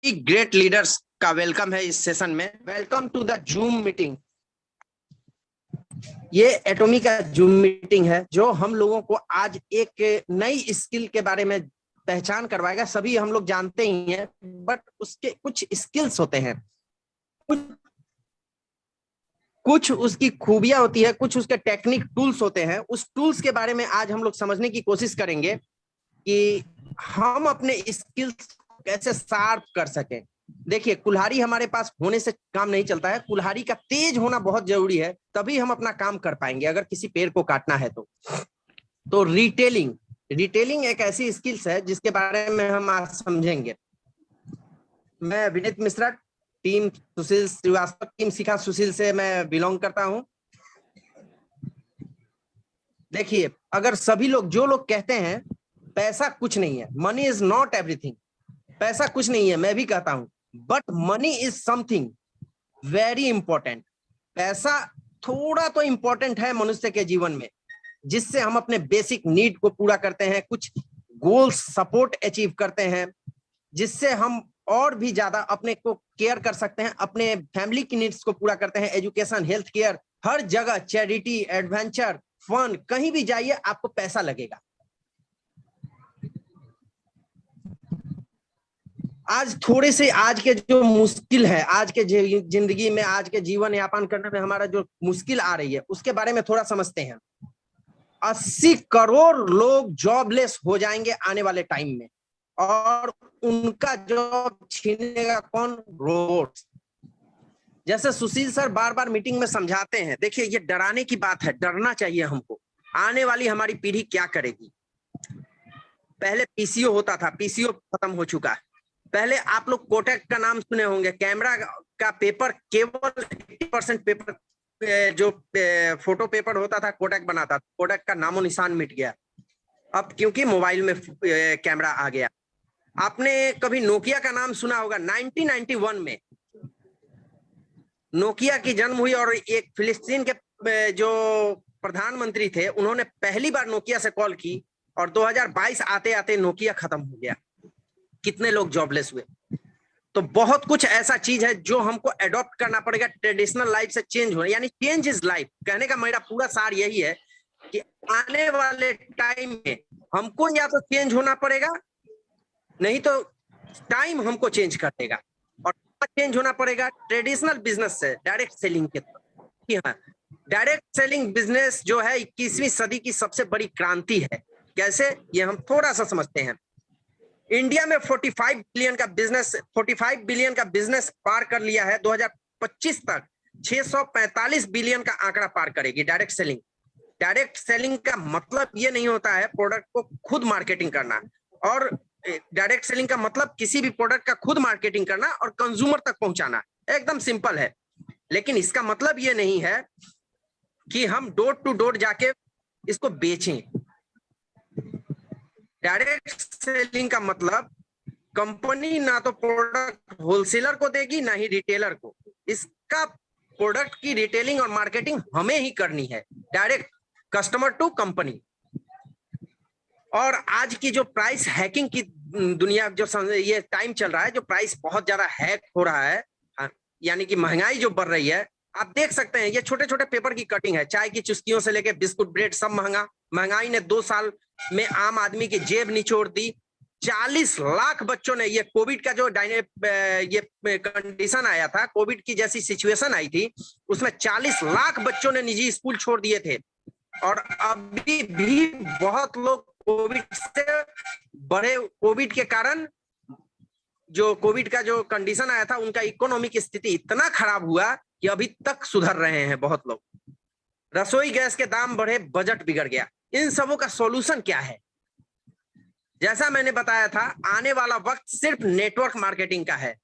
Great leaders का welcome है इस सेशन में। Welcome to the Zoom meeting. ये एटॉमी का जूम मीटिंग है जो हम लोगों को आज एक नई स्किल के बारे में पहचान करवाएगा। सभी हम लोग जानते ही हैं, बट उसके कुछ स्किल्स होते हैं, कुछ उसकी खूबियां होती है, कुछ उसके टेक्निक टूल्स होते हैं। उस टूल्स के बारे में आज हम लोग समझने की कोशिश करेंगे कि हम अपने स्किल्स कैसे शार्प कर सकें। देखिए, कुल्हाड़ी हमारे पास होने से काम नहीं चलता है, कुल्हाड़ी का तेज होना बहुत जरूरी है, तभी हम अपना काम कर पाएंगे अगर किसी पेड़ को काटना है तो रिटेलिंग रिटेलिंग एक ऐसी स्किल्स है जिसके बारे में हम आज समझेंगे। मैं विनीत मिश्रा, टीम सुशील श्रीवास्तव, टीम शिखा सुशील से मैं बिलोंग करता हूं। देखिए, अगर सभी लोग जो लोग कहते हैं पैसा कुछ नहीं है, मनी इज नॉट एवरीथिंग, पैसा कुछ नहीं है, मैं भी कहता हूं, but money is something very important. पैसा थोड़ा तो इंपॉर्टेंट है मनुष्य के जीवन में, जिससे हम अपने बेसिक नीड को पूरा करते हैं, कुछ गोल्स सपोर्ट अचीव करते हैं, जिससे हम और भी ज्यादा अपने को केयर कर सकते हैं, अपने फैमिली की नीड्स को पूरा करते हैं। एजुकेशन, हेल्थ केयर, हर जगह चैरिटी, एडवेंचर, फन, कहीं भी जाइए आपको पैसा लगेगा। आज थोड़े से आज के जो मुश्किल है, आज के जिंदगी में, आज के जीवन यापन करने में हमारा जो मुश्किल आ रही है, उसके बारे में थोड़ा समझते हैं। 80 करोड़ लोग जॉबलेस हो जाएंगे आने वाले टाइम में, और उनका जॉब छीनेगा कौन? रोबोट्स। जैसे सुशील सर बार बार मीटिंग में समझाते हैं, देखिए ये डराने की बात है, डरना चाहिए हमको। आने वाली हमारी पीढ़ी क्या करेगी? पहले पीसीओ होता था, पीसीओ खत्म हो चुका है। पहले आप लोग कोटक का नाम सुने होंगे, कैमरा का पेपर केवल 80% पेपर, जो फोटो पेपर होता था कोटक बनाता था, कोटक का नामो निशान मिट गया अब, क्योंकि मोबाइल में कैमरा आ गया। आपने कभी नोकिया का नाम सुना होगा? 1991 में नोकिया की जन्म हुई, और एक फिलिस्तीन के जो प्रधानमंत्री थे उन्होंने पहली बार नोकिया से कॉल की, और 2022 आते आते नोकिया खत्म हो गया। कितने लोग जॉबलेस हुए? तो बहुत कुछ ऐसा चीज है जो हमको एडॉप्ट करना पड़ेगा, ट्रेडिशनल लाइफ से चेंज हो। यानी चेंज इज लाइफ। कहने का मेरा पूरा सार यही है कि आने वाले टाइम में हमको या तो चेंज होना पड़ेगा, नहीं तो टाइम हमको चेंज कर देगा। और चेंज होना पड़ेगा ट्रेडिशनल बिजनेस से डायरेक्ट सेलिंग के तरफ। हाँ, डायरेक्ट सेलिंग बिजनेस जो है 21वीं सदी की सबसे बड़ी क्रांति है। कैसे, ये हम थोड़ा सा समझते हैं। इंडिया में 45 बिलियन का बिजनेस पार कर लिया है। 2025 तक 645 बिलियन का आंकड़ा पार करेगी डायरेक्ट सेलिंग। डायरेक्ट सेलिंग का मतलब ये नहीं होता है प्रोडक्ट को खुद मार्केटिंग करना, और डायरेक्ट सेलिंग का मतलब किसी भी प्रोडक्ट का खुद मार्केटिंग करना और कंज्यूमर तक पहुंचाना। एकदम सिंपल है। लेकिन इसका मतलब ये नहीं है कि हम डोर टू डोर जाके इसको बेचें। डायरेक्ट सेलिंग का मतलब कंपनी ना तो प्रोडक्ट होलसेलर को देगी, ना ही रिटेलर को। इसका प्रोडक्ट की रिटेलिंग और मार्केटिंग हमें ही करनी है, डायरेक्ट कस्टमर टू कंपनी। और आज की जो प्राइस हैकिंग की दुनिया, जो ये टाइम चल रहा है, जो प्राइस बहुत ज्यादा हैक हो रहा है, यानी कि महंगाई जो बढ़ रही है, आप देख सकते हैं ये छोटे छोटे पेपर की कटिंग है, चाय की चुस्कियों से लेके बिस्कुट, ब्रेड, सब महंगा। महंगाई ने 2 साल में आम आदमी की जेब निचोड़ दी। 40 लाख बच्चों ने, ये कोविड का जो ये कंडीशन आया था, कोविड की जैसी सिचुएशन आई थी, उसमें 40 लाख बच्चों ने निजी स्कूल छोड़ दिए थे। और अभी भी बहुत लोग कोविड से बड़े, कोविड के कारण जो कोविड का जो कंडीशन आया था, उनका इकोनॉमिक स्थिति इतना खराब हुआ कि अभी तक सुधर रहे हैं बहुत लोग। रसोई गैस के दाम बढ़े, बजट बिगड़ गया। इन सबों का सॉल्यूशन क्या है? जैसा मैंने बताया था, आने वाला वक्त सिर्फ नेटवर्क मार्केटिंग का है।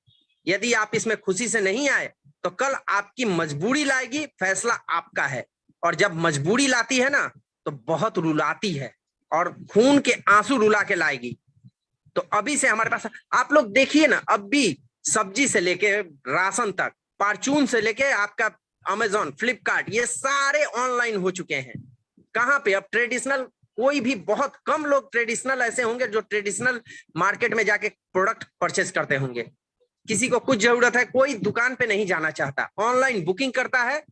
यदि आप इसमें खुशी से नहीं आए तो कल आपकी मजबूरी लाएगी, फैसला आपका है। और जब मजबूरी लाती है ना, तो बहुत रुलाती है, और खून के आंसू रुला के लाएगी। तो अभी से हमारे पास, आप लोग देखिए ना, अब भी सब्जी से लेके राशन तक, परचून से लेके आपका अमेजॉन, फ्लिपकार्ट, ये सारे ऑनलाइन हो चुके हैं। कहां पे? अब ट्रेडिशनल, कोई भी बहुत कम लोग ट्रेडिशनल ऐसे होंगे जो ट्रेडिशनल मार्केट में जाके प्रोडक्ट परचेज करते होंगे। किसी को कुछ जरूरत है, कोई दुकान पे नहीं जाना चाहता, ऑनलाइन बुकिंग करता है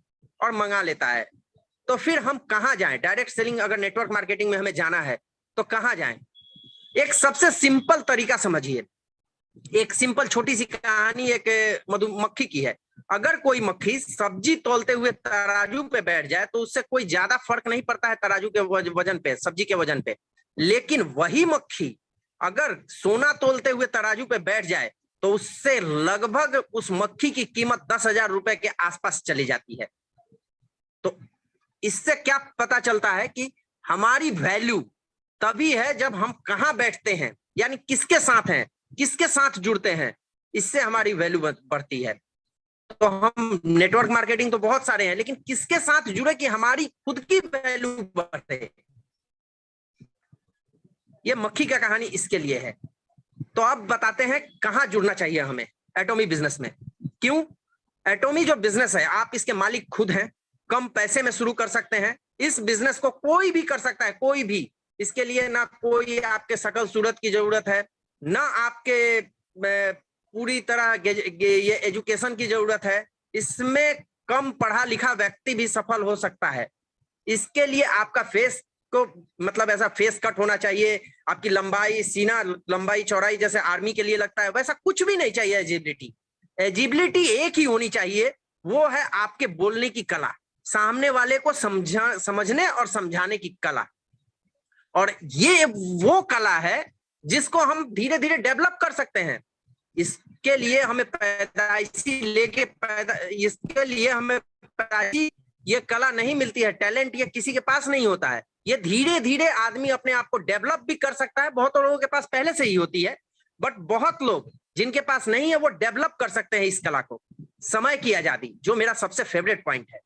और मंगा लेता है। तो फिर हम कहाँ जाएं? डायरेक्ट सेलिंग अगर नेटवर्क मार्केटिंग में हमें जाना है तो कहाँ जाएं? एक सबसे सिंपल तरीका समझिए, एक सिंपल छोटी सी कहानी एक मधुमक्खी की है। अगर कोई मक्खी सब्जी तौलते हुए तराजू पे बैठ जाए तो उससे कोई ज्यादा फर्क नहीं पड़ता है तराजू के वजन पे, सब्जी के वजन पे। लेकिन वही मक्खी अगर सोना तौलते हुए तराजू पे बैठ जाए तो उससे लगभग उस मक्खी की कीमत 10,000 रुपए के आसपास चली जाती है। तो इससे क्या पता चलता है कि हमारी वैल्यू तभी है जब हम कहां बैठते हैं, यानी किसके साथ हैं, किसके साथ जुड़ते हैं, इससे हमारी वैल्यू बढ़ती है। तो हम नेटवर्क मार्केटिंग तो बहुत सारे हैं, लेकिन किसके साथ जुड़े कि हमारी खुद की वैल्यू बढ़े। ये मक्खी का कहानी इसके लिए है। तो अब बताते हैं कहां जुड़ना चाहिए हमें एटॉमी बिजनेस में। क्यों? एटॉमी जो बिजनेस है, आप इसके मालिक खुद हैं, कम पैसे में शुरू कर सकते हैं। इस बिजनेस को कोई भी कर सकता है, कोई भी। इसके लिए ना कोई आपके शकल सूरत की जरूरत है, ना आपके पूरी तरह ये एजुकेशन की जरूरत है। इसमें कम पढ़ा लिखा व्यक्ति भी सफल हो सकता है। इसके लिए आपका फेस को मतलब ऐसा फेस कट होना चाहिए, आपकी लंबाई, सीना लंबाई चौड़ाई जैसे आर्मी के लिए लगता है वैसा कुछ भी नहीं चाहिए। एजिबिलिटी एक ही होनी चाहिए, वो है आपके बोलने की कला, सामने वाले को समझने और समझाने की कला। और ये वो कला है जिसको हम धीरे धीरे डेवलप कर सकते हैं। इसके लिए हमें पैदाइशी ये कला नहीं मिलती है, टैलेंट ये किसी के पास नहीं होता है। ये धीरे धीरे आदमी अपने आप को डेवलप भी कर सकता है। बहुत लोगों के पास पहले से ही होती है, बट बहुत लोग जिनके पास नहीं है वो डेवलप कर सकते हैं इस कला को। समय की आजादी जो मेरा सबसे फेवरेट पॉइंट है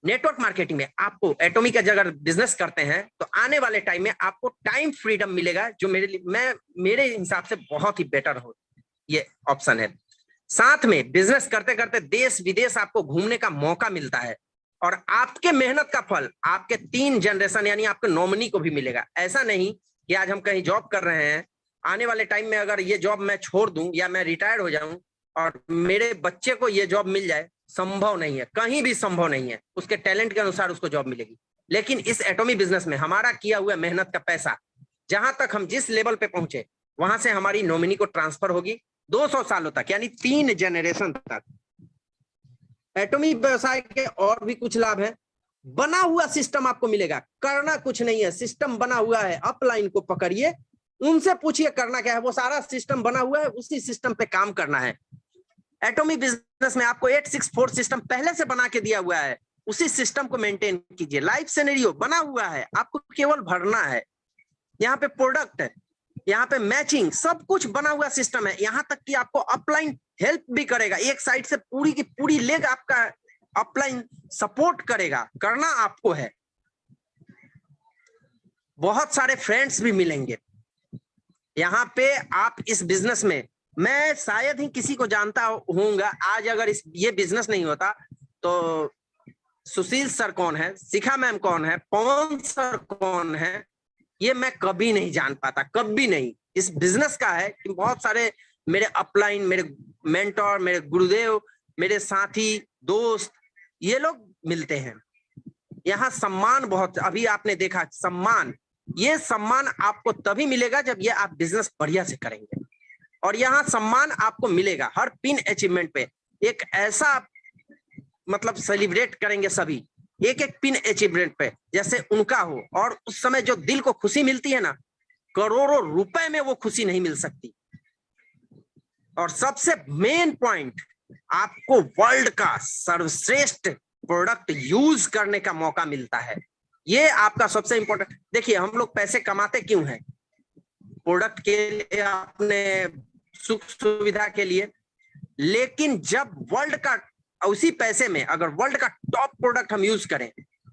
नेटवर्क मार्केटिंग में। आपको एटॉमी का अगर बिजनेस करते हैं तो आने वाले टाइम में आपको टाइम फ्रीडम मिलेगा, जो मेरे हिसाब से बहुत ही बेटर हो ये ऑप्शन है। साथ में बिजनेस करते करते देश विदेश आपको घूमने का मौका मिलता है, और आपके मेहनत का फल आपके 3 जनरेशन यानी आपके नॉमिनी को भी मिलेगा। ऐसा नहीं कि आज हम कहीं जॉब कर रहे हैं, आने वाले टाइम में अगर ये जॉब मैं छोड़ दूं या मैं रिटायर हो जाऊं और मेरे बच्चे को ये जॉब मिल जाए, संभव नहीं है, कहीं भी संभव नहीं है। उसके टैलेंट के अनुसार उसको जॉब मिलेगी। लेकिन इस एटॉमी बिजनेस में हमारा किया हुआ मेहनत का पैसा, जहां तक हम जिस लेवल पे पहुंचे वहां से हमारी नॉमिनी को ट्रांसफर होगी 200 सालों तक, यानी 3 जनरेशन तक। एटॉमी व्यवसाय के और भी कुछ लाभ है। बना हुआ सिस्टम आपको मिलेगा, करना कुछ नहीं है, सिस्टम बना हुआ है। अपलाइन को पकड़िए, उनसे पूछिए करना क्या है, वो सारा सिस्टम बना हुआ है, उसी सिस्टम पे काम करना है। एटॉमी बिजनेस में आपको 864 सिस्टम पहले से बना के दिया हुआ है, उसी सिस्टम को मेंटेन कीजिए। लाइफ सिनेरियो बना हुआ है, आपको केवल भरना है। यहाँ पे प्रोडक्ट, यहाँ पे मैचिंग, सब कुछ बना हुआ सिस्टम है। यहाँ तक कि आपको अपलाइन हेल्प भी करेगा, एक साइड से पूरी की पूरी लेग आपका अपलाइन सपोर्ट करेगा। करना आपको है। बहुत सारे फ्रेंड्स भी मिलेंगे यहाँ पे। आप इस बिजनेस में, मैं शायद ही किसी को जानता होऊंगा आज, अगर ये बिजनेस नहीं होता तो सुशील सर कौन है, शिखा मैम कौन है, पवन सर कौन है, ये मैं कभी नहीं जान पाता, कभी नहीं। इस बिजनेस का है कि बहुत सारे मेरे अपलाइन, मेरे मेंटोर, मेरे गुरुदेव, मेरे साथी, दोस्त, ये लोग मिलते हैं। यहाँ सम्मान बहुत, अभी आपने देखा सम्मान, ये सम्मान आपको तभी मिलेगा जब ये आप बिजनेस बढ़िया से करेंगे। और यहाँ सम्मान आपको मिलेगा हर पिन अचीवमेंट पे। एक ऐसा मतलब सेलिब्रेट करेंगे सभी, एक एक पिन अचीवमेंट पे जैसे उनका हो। और उस समय जो दिल को खुशी मिलती है ना, करोड़ों रुपए में वो खुशी नहीं मिल सकती। और सबसे मेन पॉइंट, आपको वर्ल्ड का सर्वश्रेष्ठ प्रोडक्ट यूज करने का मौका मिलता है। ये आपका सबसे इंपॉर्टेंट। देखिए हम लोग पैसे कमाते क्यों हैं? प्रोडक्ट के लिए, अपने सुख सुविधा के लिए। लेकिन जब वर्ल्ड का, उसी पैसे में अगर वर्ल्ड का टॉप प्रोडक्ट हम यूज करें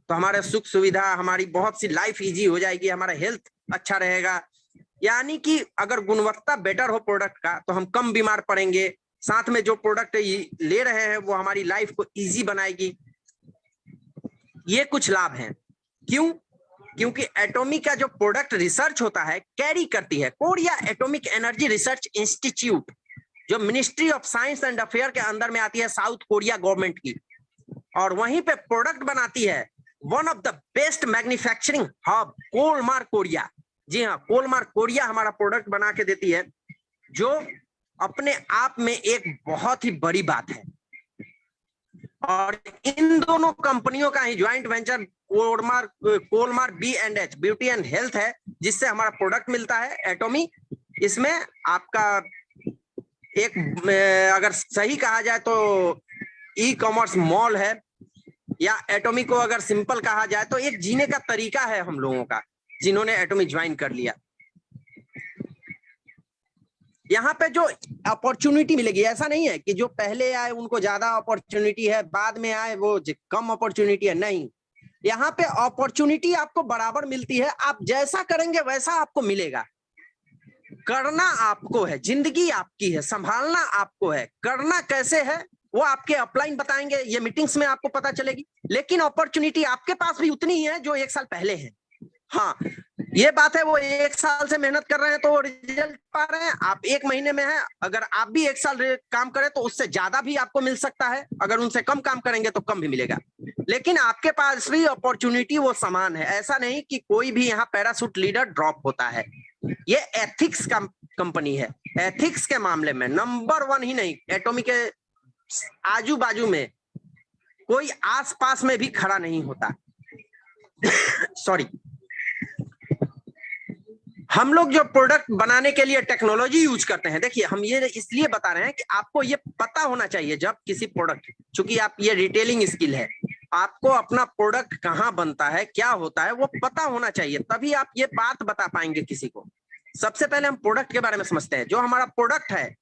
तो हमारे सुख सुविधा, हमारी बहुत सी लाइफ इजी हो जाएगी, हमारा हेल्थ अच्छा रहेगा। यानी कि अगर गुणवत्ता बेटर हो प्रोडक्ट का तो हम कम बीमार पड़ेंगे। साथ में जो प्रोडक्ट ले रहे हैं वो हमारी लाइफ को इजी बनाएगी। ये कुछ लाभ हैं। क्यों? क्योंकि एटॉमिक का जो प्रोडक्ट रिसर्च होता है कैरी करती है Korea Atomic Energy Research Institute. जो Ministry of Science and Affair के अंदर में आती है, साउथ कोरिया गवर्नमेंट की, और वहीं पे प्रोडक्ट बनाती है one of the best manufacturing hub Kolmar Korea. जी हाँ, कोलमार कोरिया हमारा प्रोडक्ट बना के देती है, जो अपने आप में एक बहुत ही बड़ी बात है। और इन दोनों कंपनियों का ही joint venture Kolmar B&H beauty and health है, जिससे हमारा प्रोडक्ट मिलता है एटॉमी। इसमें आपका एक, अगर सही कहा जाए तो ई कॉमर्स मॉल है, या एटॉमी को अगर सिंपल कहा जाए तो एक जीने का तरीका है हम लोगों का, जिन्होंने एटॉमी ज्वाइन कर लिया। यहाँ पे जो अपॉर्चुनिटी मिलेगी, ऐसा नहीं है कि जो पहले आए उनको ज्यादा अपॉर्चुनिटी है, बाद में आए वो कम अपॉर्चुनिटी है, नहीं। यहाँ पे अपॉर्चुनिटी आपको बराबर मिलती है, आप जैसा करेंगे वैसा आपको मिलेगा। करना आपको है, जिंदगी आपकी है, संभालना आपको है। करना कैसे है वो आपके अपलाइन बताएंगे, ये मीटिंग्स में आपको पता चलेगी। लेकिन अपॉर्चुनिटी आपके पास भी उतनी ही है जो 1 साल पहले है। हाँ, ये बात है, वो 1 साल से मेहनत कर रहे हैं तो रिजल्ट पा रहे हैं। आप 1 महीने में है, अगर आप भी 1 साल काम करें तो उससे ज्यादा भी आपको मिल सकता है। अगर उनसे कम काम करेंगे तो कम भी मिलेगा। लेकिन आपके पास भी अपॉर्चुनिटी वो समान है। ऐसा नहीं कि कोई भी यहाँ पैराशूट लीडर ड्रॉप होता है। ये एथिक्स का कंपनी है। एथिक्स के मामले में नंबर 1 ही नहीं, एटॉमी के आजू बाजू में कोई आसपास में भी खड़ा नहीं होता। सॉरी। हम लोग जो प्रोडक्ट बनाने के लिए टेक्नोलॉजी यूज करते हैं, देखिए हम ये इसलिए बता रहे हैं कि आपको ये पता होना चाहिए जब किसी प्रोडक्ट, चूंकि आप ये रिटेलिंग स्किल है, आपको अपना प्रोडक्ट कहाँ बनता है, क्या होता है, वो पता होना चाहिए, तभी आप ये बात बता पाएंगे किसी को। सबसे पहले हम प्रोडक्ट के बारे में समझते हैं। जो हमारा प्रोडक्ट है,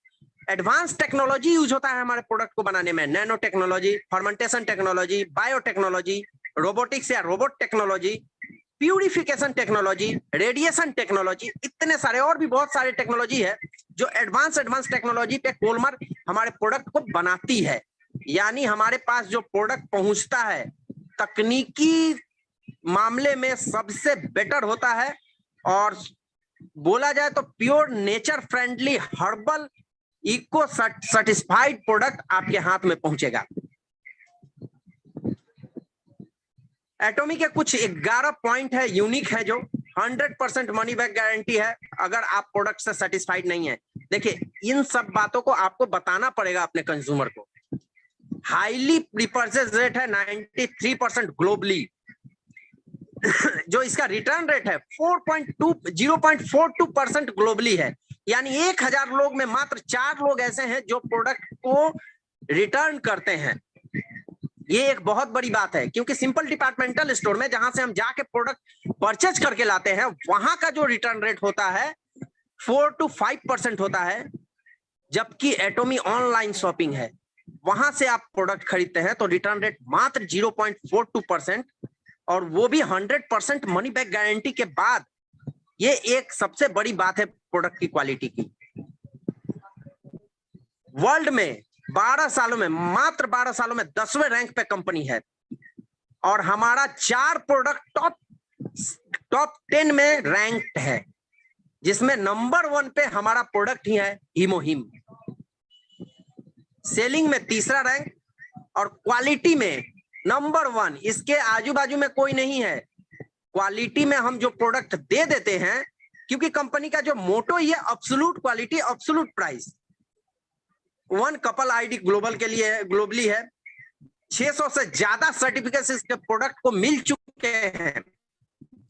एडवांस टेक्नोलॉजी यूज होता है हमारे प्रोडक्ट को बनाने में। Nano technology, fermentation technology, biotechnology, robotics या robot technology, purification technology, radiation technology, इतने सारे और भी बहुत सारे टेक्नोलॉजी है जो एडवांस टेक्नोलॉजी पे कोलमार हमारे प्रोडक्ट को बनाती है। यानी हमारे पास जो प्रोडक्ट पहुंचता है तकनीकी मामले में सबसे बेटर होता है, और बोला जाए तो pure nature friendly herbal eco certified product आपके हाथ में पहुंचेगा। एटॉमी के कुछ 11 पॉइंट है, यूनिक है, जो 100% मनी बैक गारंटी है अगर आप प्रोडक्ट से सेटिस्फाइड नहीं है। देखिए, इन सब बातों को आपको बताना पड़ेगा अपने कंज्यूमर को। हाईली रिपर्चेज रेट है 93% ग्लोबली। जो इसका रिटर्न रेट है 0.42% ग्लोबली है। यानी 1000 लोग में मात्र 4 लोग ऐसे हैं जो प्रोडक्ट को रिटर्न करते हैं। ये एक बहुत बड़ी बात है, क्योंकि सिंपल डिपार्टमेंटल स्टोर में जहां से हम जाके प्रोडक्ट परचेज करके लाते हैं, वहां का जो रिटर्न रेट होता है 4 to 5% होता है। जबकि एटॉमी ऑनलाइन शॉपिंग है, वहां से आप प्रोडक्ट खरीदते हैं तो रिटर्न रेट मात्र 0.42%, और वो भी 100% मनी बैक गारंटी के बाद। ये एक सबसे बड़ी बात है प्रोडक्ट की क्वालिटी की। वर्ल्ड में 12 सालों में, मात्र 12 सालों में 10वें रैंक पे कंपनी है, और हमारा 4 प्रोडक्ट टॉप 10 में रैंक्ड है, जिसमें नंबर 1 पे हमारा प्रोडक्ट ही है हीमोहिम। सेलिंग में 3रा रैंक, और क्वालिटी में नंबर 1। इसके आजू बाजू में कोई नहीं है। क्वालिटी में हम जो प्रोडक्ट दे देते हैं, क्योंकि कंपनी का जो मोटो ही है absolute quality absolute price. 1 couple ID global के लिए ग्लोबली है। 600 से ज्यादा सर्टिफिकेट इसके प्रोडक्ट को मिल चुके हैं।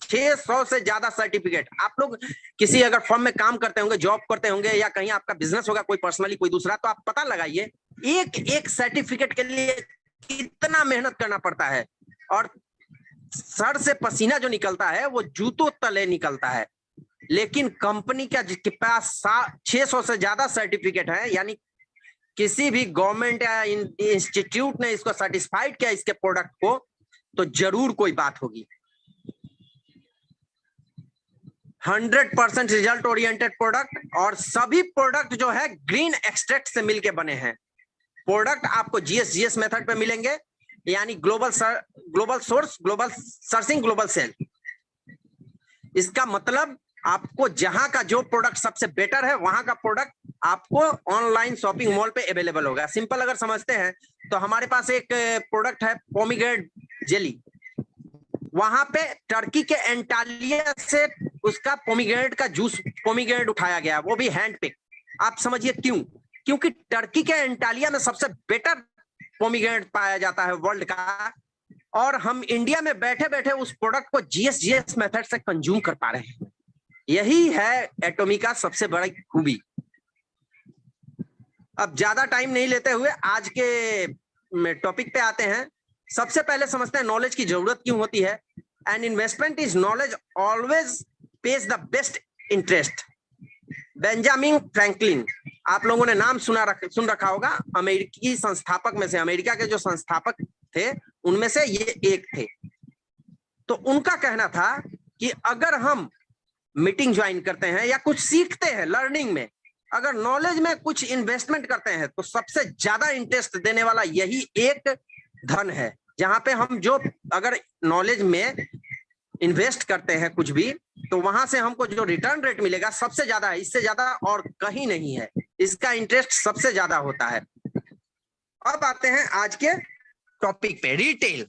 600 से ज्यादा सर्टिफिकेट। आप लोग किसी अगर फर्म में काम करते होंगे, जॉब करते होंगे, या कहीं आपका बिजनेस होगा, कोई पर्सनली कोई दूसरा, तो आप पता लगाइए एक एक सर्टिफिकेट के लिए कितना मेहनत करना पड़ता है, और सर से पसीना जो निकलता है वो जूतों तले निकलता है। लेकिन कंपनी का जिसके पास 600 से ज्यादा सर्टिफिकेट है, यानी किसी भी गवर्नमेंट या इंस्टीट्यूट ने इसको सर्टिफाइड किया इसके प्रोडक्ट को, तो जरूर कोई बात होगी। 100% रिजल्ट ओरिएंटेड प्रोडक्ट, और सभी प्रोडक्ट जो है ग्रीन एक्सट्रैक्ट से मिलके बने हैं। प्रोडक्ट आपको GS मेथड पे मिलेंगे, यानी global source, global searching, global sale. इसका मतलब आपको जहां का जो प्रोडक्ट सबसे बेटर है वहां का प्रोडक्ट आपको ऑनलाइन शॉपिंग मॉल पे अवेलेबल होगा। सिंपल अगर समझते हैं तो हमारे पास एक प्रोडक्ट है पोमीग्रेनेट जेली, वहां पे टर्की के एंटालिया से उसका पोमीग्रेनेट का जूस पोमीग्रेनेट उठाया गया, वो भी हैंड पिक। आप समझिए क्यों? क्योंकि टर्की के एंटालिया में सबसे बेटर पोमीग्रेनेट पाया जाता है वर्ल्ड का, और हम इंडिया में बैठे बैठे उस प्रोडक्ट को जीएस मेथड से कंज्यूम कर पा रहे हैं। यही है एटॉमी का सबसे बड़ी खूबी। अब ज्यादा टाइम नहीं लेते हुए आज के टॉपिक पे आते हैं। सबसे पहले समझते हैं नॉलेज की जरूरत क्यों होती है। An investment is knowledge always page the best interest. Benjamin Franklin, आप लोगों ने नाम सुन रखा होगा, अमेरिकी संस्थापक में से, अमेरिका के जो संस्थापक थे उनमें से ये एक थे। तो उनका कहना था कि अगर हम मीटिंग ज्वाइन करते हैं या कुछ सीखते हैं लर्निंग में, अगर नॉलेज में कुछ इन्वेस्टमेंट करते हैं तो सबसे ज्यादा इंटरेस्ट देने वाला यही एक धन है। जहां पे हम जो अगर नॉलेज में इन्वेस्ट करते हैं कुछ भी, तो वहां से हमको जो रिटर्न रेट मिलेगा सबसे ज्यादा है, इससे ज्यादा और कहीं नहीं है। इसका इंटरेस्ट सबसे ज्यादा होता है। अब आते हैं आज के टॉपिक पे, रिटेल।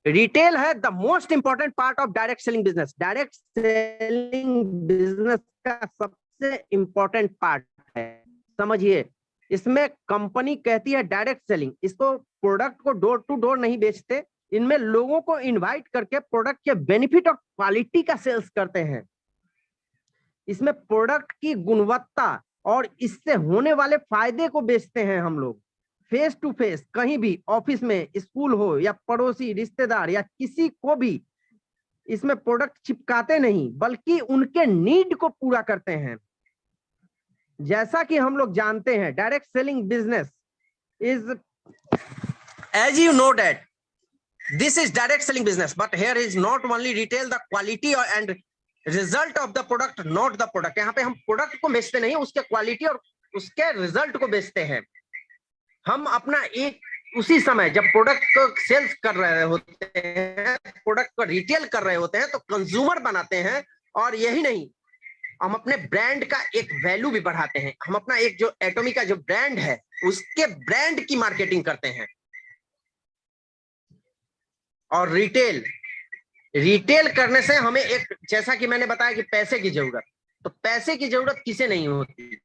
रिटेल है the most important part of direct selling business. Direct selling business का सबसे इंपॉर्टेंट पार्ट है। समझिए, इसमें कंपनी कहती है डायरेक्ट सेलिंग, इसको प्रोडक्ट को डोर टू डोर नहीं बेचते, इनमें लोगों को इनवाइट करके प्रोडक्ट के बेनिफिट और क्वालिटी का सेल्स करते हैं। इसमें प्रोडक्ट की गुणवत्ता और इससे होने वाले फायदे को बेचते हैं हम लोग। फेस टू फेस कहीं भी, ऑफिस में, स्कूल हो या पड़ोसी रिश्तेदार या किसी को भी इसमें प्रोडक्ट चिपकाते नहीं, बल्कि उनके नीड को पूरा करते हैं। जैसा कि हम लोग जानते हैं direct selling business is, as you know that this is direct selling business, but here is not only retail, the quality and result of the product, not the product। यहाँ पे हम प्रोडक्ट को बेचते नहीं, उसके क्वालिटी और उसके result को बेचते हैं। हम अपना एक उसी समय जब प्रोडक्ट को सेल्स कर रहे होते हैं, प्रोडक्ट को रिटेल कर रहे होते हैं, तो कंज्यूमर बनाते हैं। और यही नहीं, हम अपने ब्रांड का एक वैल्यू भी बढ़ाते हैं। हम अपना एक जो एटॉमी का जो ब्रांड है उसके ब्रांड की मार्केटिंग करते हैं। और रिटेल करने से हमें एक, जैसा कि मैंने बताया कि पैसे की जरूरत, तो पैसे की जरूरत किसे नहीं होती।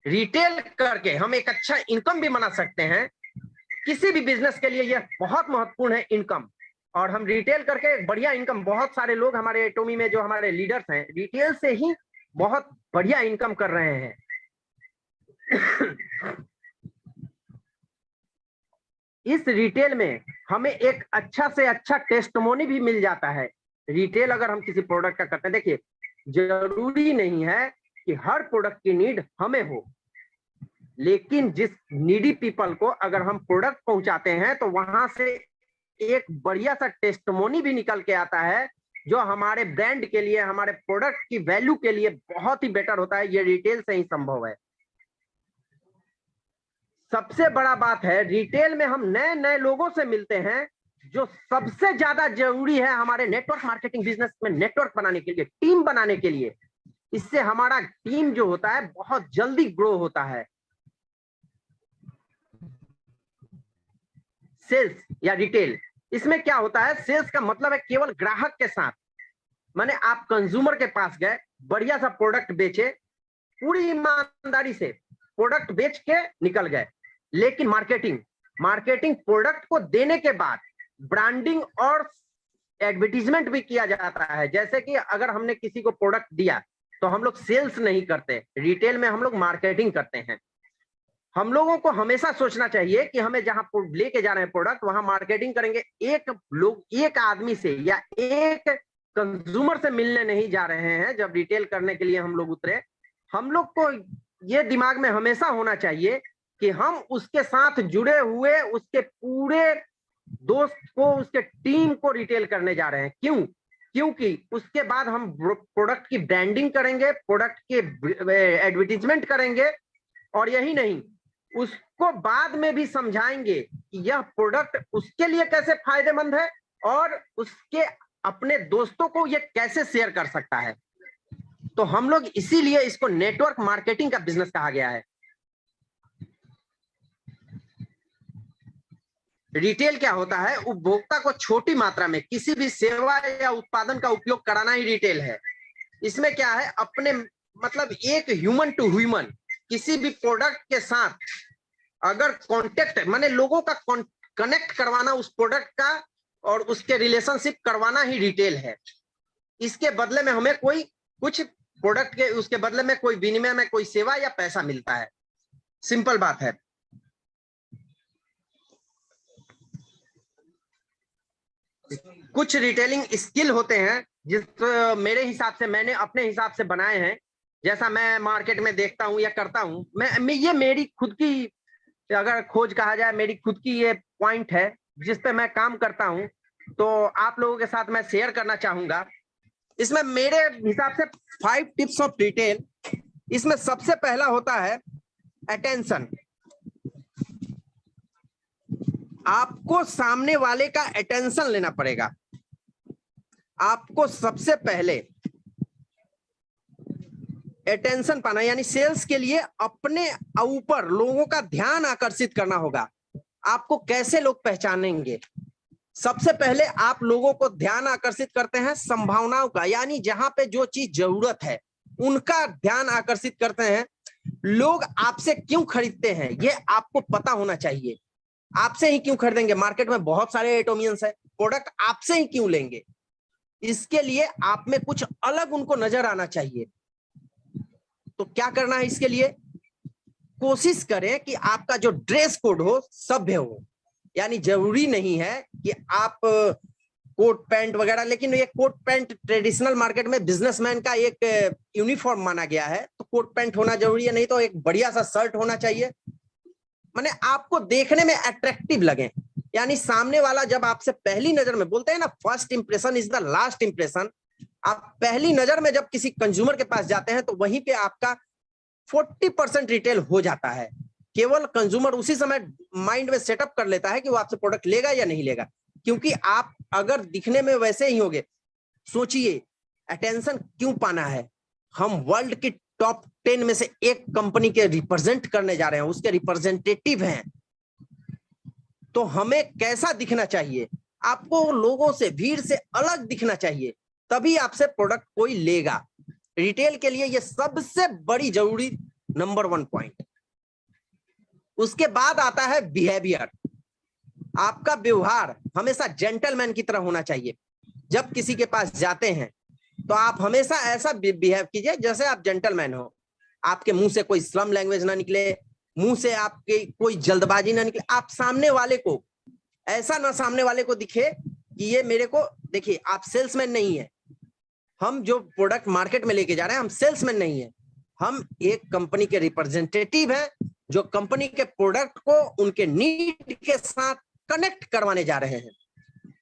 रिटेल करके हम एक अच्छा इनकम भी बना सकते हैं। किसी भी बिजनेस के लिए यह बहुत महत्वपूर्ण है, इनकम। और हम रिटेल करके एक बढ़िया इनकम, बहुत सारे लोग हमारे एटॉमी में जो हमारे लीडर्स हैं, रिटेल से ही बहुत बढ़िया इनकम कर रहे हैं। इस रिटेल में हमें एक अच्छा से अच्छा टेस्टमोनी भी मिल जाता है। रिटेल अगर हम किसी प्रोडक्ट का करते हैं, देखिए जरूरी नहीं है कि हर प्रोडक्ट की नीड हमें हो, लेकिन जिस नीडी पीपल को अगर हम प्रोडक्ट पहुंचाते हैं तो वहां से एक बढ़िया सा टेस्टमोनी भी निकल के आता है, जो हमारे ब्रांड के लिए, हमारे प्रोडक्ट की वैल्यू के लिए बहुत ही बेटर होता है। ये रिटेल से ही संभव है। सबसे बड़ा बात है, रिटेल में हम नए नए लोगों से मिलते हैं, जो सबसे ज्यादा जरूरी है हमारे नेटवर्क मार्केटिंग बिजनेस में, नेटवर्क बनाने के लिए, टीम बनाने के लिए। इससे हमारा टीम जो होता है बहुत जल्दी ग्रो होता है। सेल्स या रिटेल, इसमें क्या होता है, सेल्स का मतलब है केवल ग्राहक के साथ, माने आप कंज्यूमर के पास गए, बढ़िया सा प्रोडक्ट बेचे, पूरी ईमानदारी से प्रोडक्ट बेच के निकल गए। लेकिन मार्केटिंग प्रोडक्ट को देने के बाद ब्रांडिंग और एडवर्टीजमेंट भी किया जाता है। जैसे कि अगर हमने किसी को प्रोडक्ट दिया तो हम लोग सेल्स नहीं करते, रिटेल में हम लोग मार्केटिंग करते हैं। हम लोगों को हमेशा सोचना चाहिए कि हमें जहां लेके जा रहे हैं प्रोडक्ट, वहां मार्केटिंग करेंगे। एक आदमी से या एक कंज्यूमर से मिलने नहीं जा रहे हैं। जब रिटेल करने के लिए हम लोग उतरे, हम लोग को ये दिमाग में हमेशा होना चाहिए कि हम उसके साथ जुड़े हुए उसके पूरे दोस्त को, उसके टीम को रिटेल करने जा रहे हैं। क्यों? क्योंकि उसके बाद हम प्रोडक्ट की ब्रांडिंग करेंगे, प्रोडक्ट के एडवर्टीजमेंट करेंगे, और यही नहीं, उसको बाद में भी समझाएंगे कि यह प्रोडक्ट उसके लिए कैसे फायदेमंद है और उसके अपने दोस्तों को ये कैसे शेयर कर सकता है। तो हम लोग इसीलिए इसको नेटवर्क मार्केटिंग का बिजनेस कहा गया है। रिटेल क्या होता है? उपभोक्ता को छोटी मात्रा में किसी भी सेवा या उत्पादन का उपयोग कराना ही रिटेल है। इसमें क्या है, अपने मतलब एक ह्यूमन टू ह्यूमन किसी भी प्रोडक्ट के साथ अगर कांटेक्ट माने लोगों का कनेक्ट करवाना उस प्रोडक्ट का और उसके रिलेशनशिप करवाना ही रिटेल है। इसके बदले में हमें कोई कुछ प्रोडक्ट के उसके बदले में कोई विनिमय में कोई सेवा या पैसा मिलता है। सिंपल बात है। कुछ रिटेलिंग स्किल होते हैं जिस मेरे हिसाब से मैंने अपने हिसाब से बनाए हैं, जैसा मैं मार्केट में देखता हूं या करता हूं। मैं ये मेरी खुद की अगर खोज कहा जाए, मेरी खुद की ये पॉइंट है जिस पे मैं काम करता हूं, तो आप लोगों के साथ मैं शेयर करना चाहूंगा। इसमें मेरे हिसाब से 5 टिप्स ऑफ रिटेल। इसमें सबसे पहला होता है अटेंशन। आपको सामने वाले का अटेंशन लेना पड़ेगा। आपको सबसे पहले अटेंशन पाना, यानी सेल्स के लिए अपने ऊपर लोगों का ध्यान आकर्षित करना होगा। आपको कैसे लोग पहचानेंगे? सबसे पहले आप लोगों को ध्यान आकर्षित करते हैं संभावनाओं का, यानी जहां पे जो चीज जरूरत है उनका ध्यान आकर्षित करते हैं। लोग आपसे क्यों खरीदते हैं ये आपको पता होना चाहिए। आपसे ही क्यों खरीदेंगे? मार्केट में बहुत सारे एटोमियंस है, प्रोडक्ट आपसे ही क्यों लेंगे? इसके लिए आप में कुछ अलग उनको नजर आना चाहिए। तो क्या करना है इसके लिए? कोशिश करें कि आपका जो ड्रेस कोड हो सभ्य हो, यानी जरूरी नहीं है कि आप कोट पैंट वगैरह, लेकिन ये कोट पैंट ट्रेडिशनल मार्केट में बिजनेसमैन का एक यूनिफॉर्म माना गया है, तो कोट पैंट होना जरूरी है। नहीं तो एक बढ़िया सा शर्ट होना चाहिए, माने आपको देखने में अट्रैक्टिव लगे। यानी सामने वाला जब आपसे पहली नजर में, बोलते हैं ना first impression is the last impression. आप पहली नजर में जब किसी कंज्यूमर के पास जाते हैं तो वहीं पे आपका 40% रिटेल हो जाता है। केवल कंज्यूमर उसी समय माइंड में सेटअप कर लेता है कि वो आपसे प्रोडक्ट लेगा या नहीं लेगा, क्योंकि आप अगर दिखने में वैसे ही होगे। सोचिए अटेंशन क्यों पाना है? हम वर्ल्ड की टॉप 10 में से एक कंपनी के रिप्रेजेंट करने जा रहे हैं, उसके रिप्रेजेंटेटिव हैं, तो हमें कैसा दिखना चाहिए? आपको लोगों से, भीड़ से अलग दिखना चाहिए, तभी आपसे प्रोडक्ट कोई लेगा। रिटेल के लिए ये सबसे बड़ी जरूरी नंबर 1 पॉइंट। उसके बाद आता है बिहेवियर। आपका व्यवहार हमेशा जेंटलमैन की तरह होना चाहिए। जब किसी के पास जाते हैं तो आप हमेशा ऐसा बिहेव कीजिए जैसे आप जेंटलमैन हो। आपके मुंह से कोई स्लम लैंग्वेज ना निकले, मुंह से आपके कोई जल्दबाजी ना निकले। आप सामने वाले को ऐसा ना, सामने वाले को दिखे कि ये मेरे को, देखिए आप सेल्समैन नहीं है। हम जो प्रोडक्ट मार्केट में लेके जा रहे हैं, हम सेल्समैन नहीं है, हम एक कंपनी के रिप्रेजेंटेटिव हैं जो कंपनी के प्रोडक्ट को उनके नीड के साथ कनेक्ट करवाने जा रहे हैं।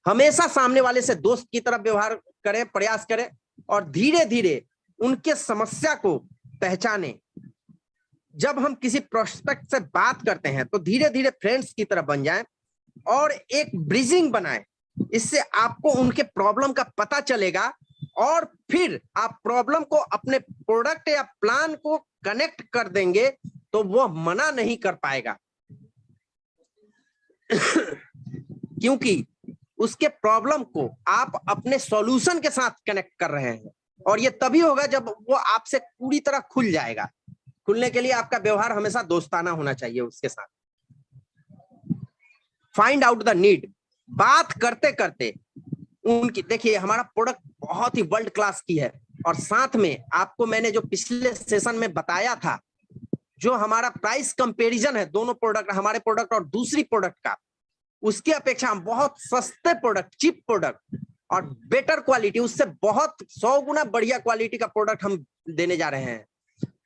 हमेशा सामने वाले से दोस्त की तरह व्यवहार करें, प्रयास करें, और धीरे धीरे उनके समस्या को पहचाने। जब हम किसी प्रोस्पेक्ट से बात करते हैं तो धीरे धीरे फ्रेंड्स की तरह बन जाएं और एक ब्रिजिंग बनाएं। इससे आपको उनके प्रॉब्लम का पता चलेगा और फिर आप प्रॉब्लम को अपने प्रोडक्ट या प्लान को कनेक्ट कर देंगे तो वो मना नहीं कर पाएगा क्योंकि उसके प्रॉब्लम को आप अपने सॉल्यूशन के साथ कनेक्ट कर रहे हैं। और ये तभी होगा जब वो आपसे पूरी तरह खुल जाएगा। खुलने के लिए आपका व्यवहार हमेशा दोस्ताना होना चाहिए उसके साथ। Find out the need. बात करते करते उनकी, देखिए हमारा प्रोडक्ट बहुत ही वर्ल्ड क्लास की है, और साथ में आपको मैंने जो पिछले सेशन में बताया था, जो हमारा प्राइस कंपैरिजन है दोनों प्रोडक्ट, हमारे प्रोडक्ट और दूसरी प्रोडक्ट का, उसकी अपेक्षा हम बहुत सस्ते प्रोडक्ट, चीप प्रोडक्ट और बेटर क्वालिटी, उससे बहुत 100 गुना बढ़िया क्वालिटी का प्रोडक्ट हम देने जा रहे हैं।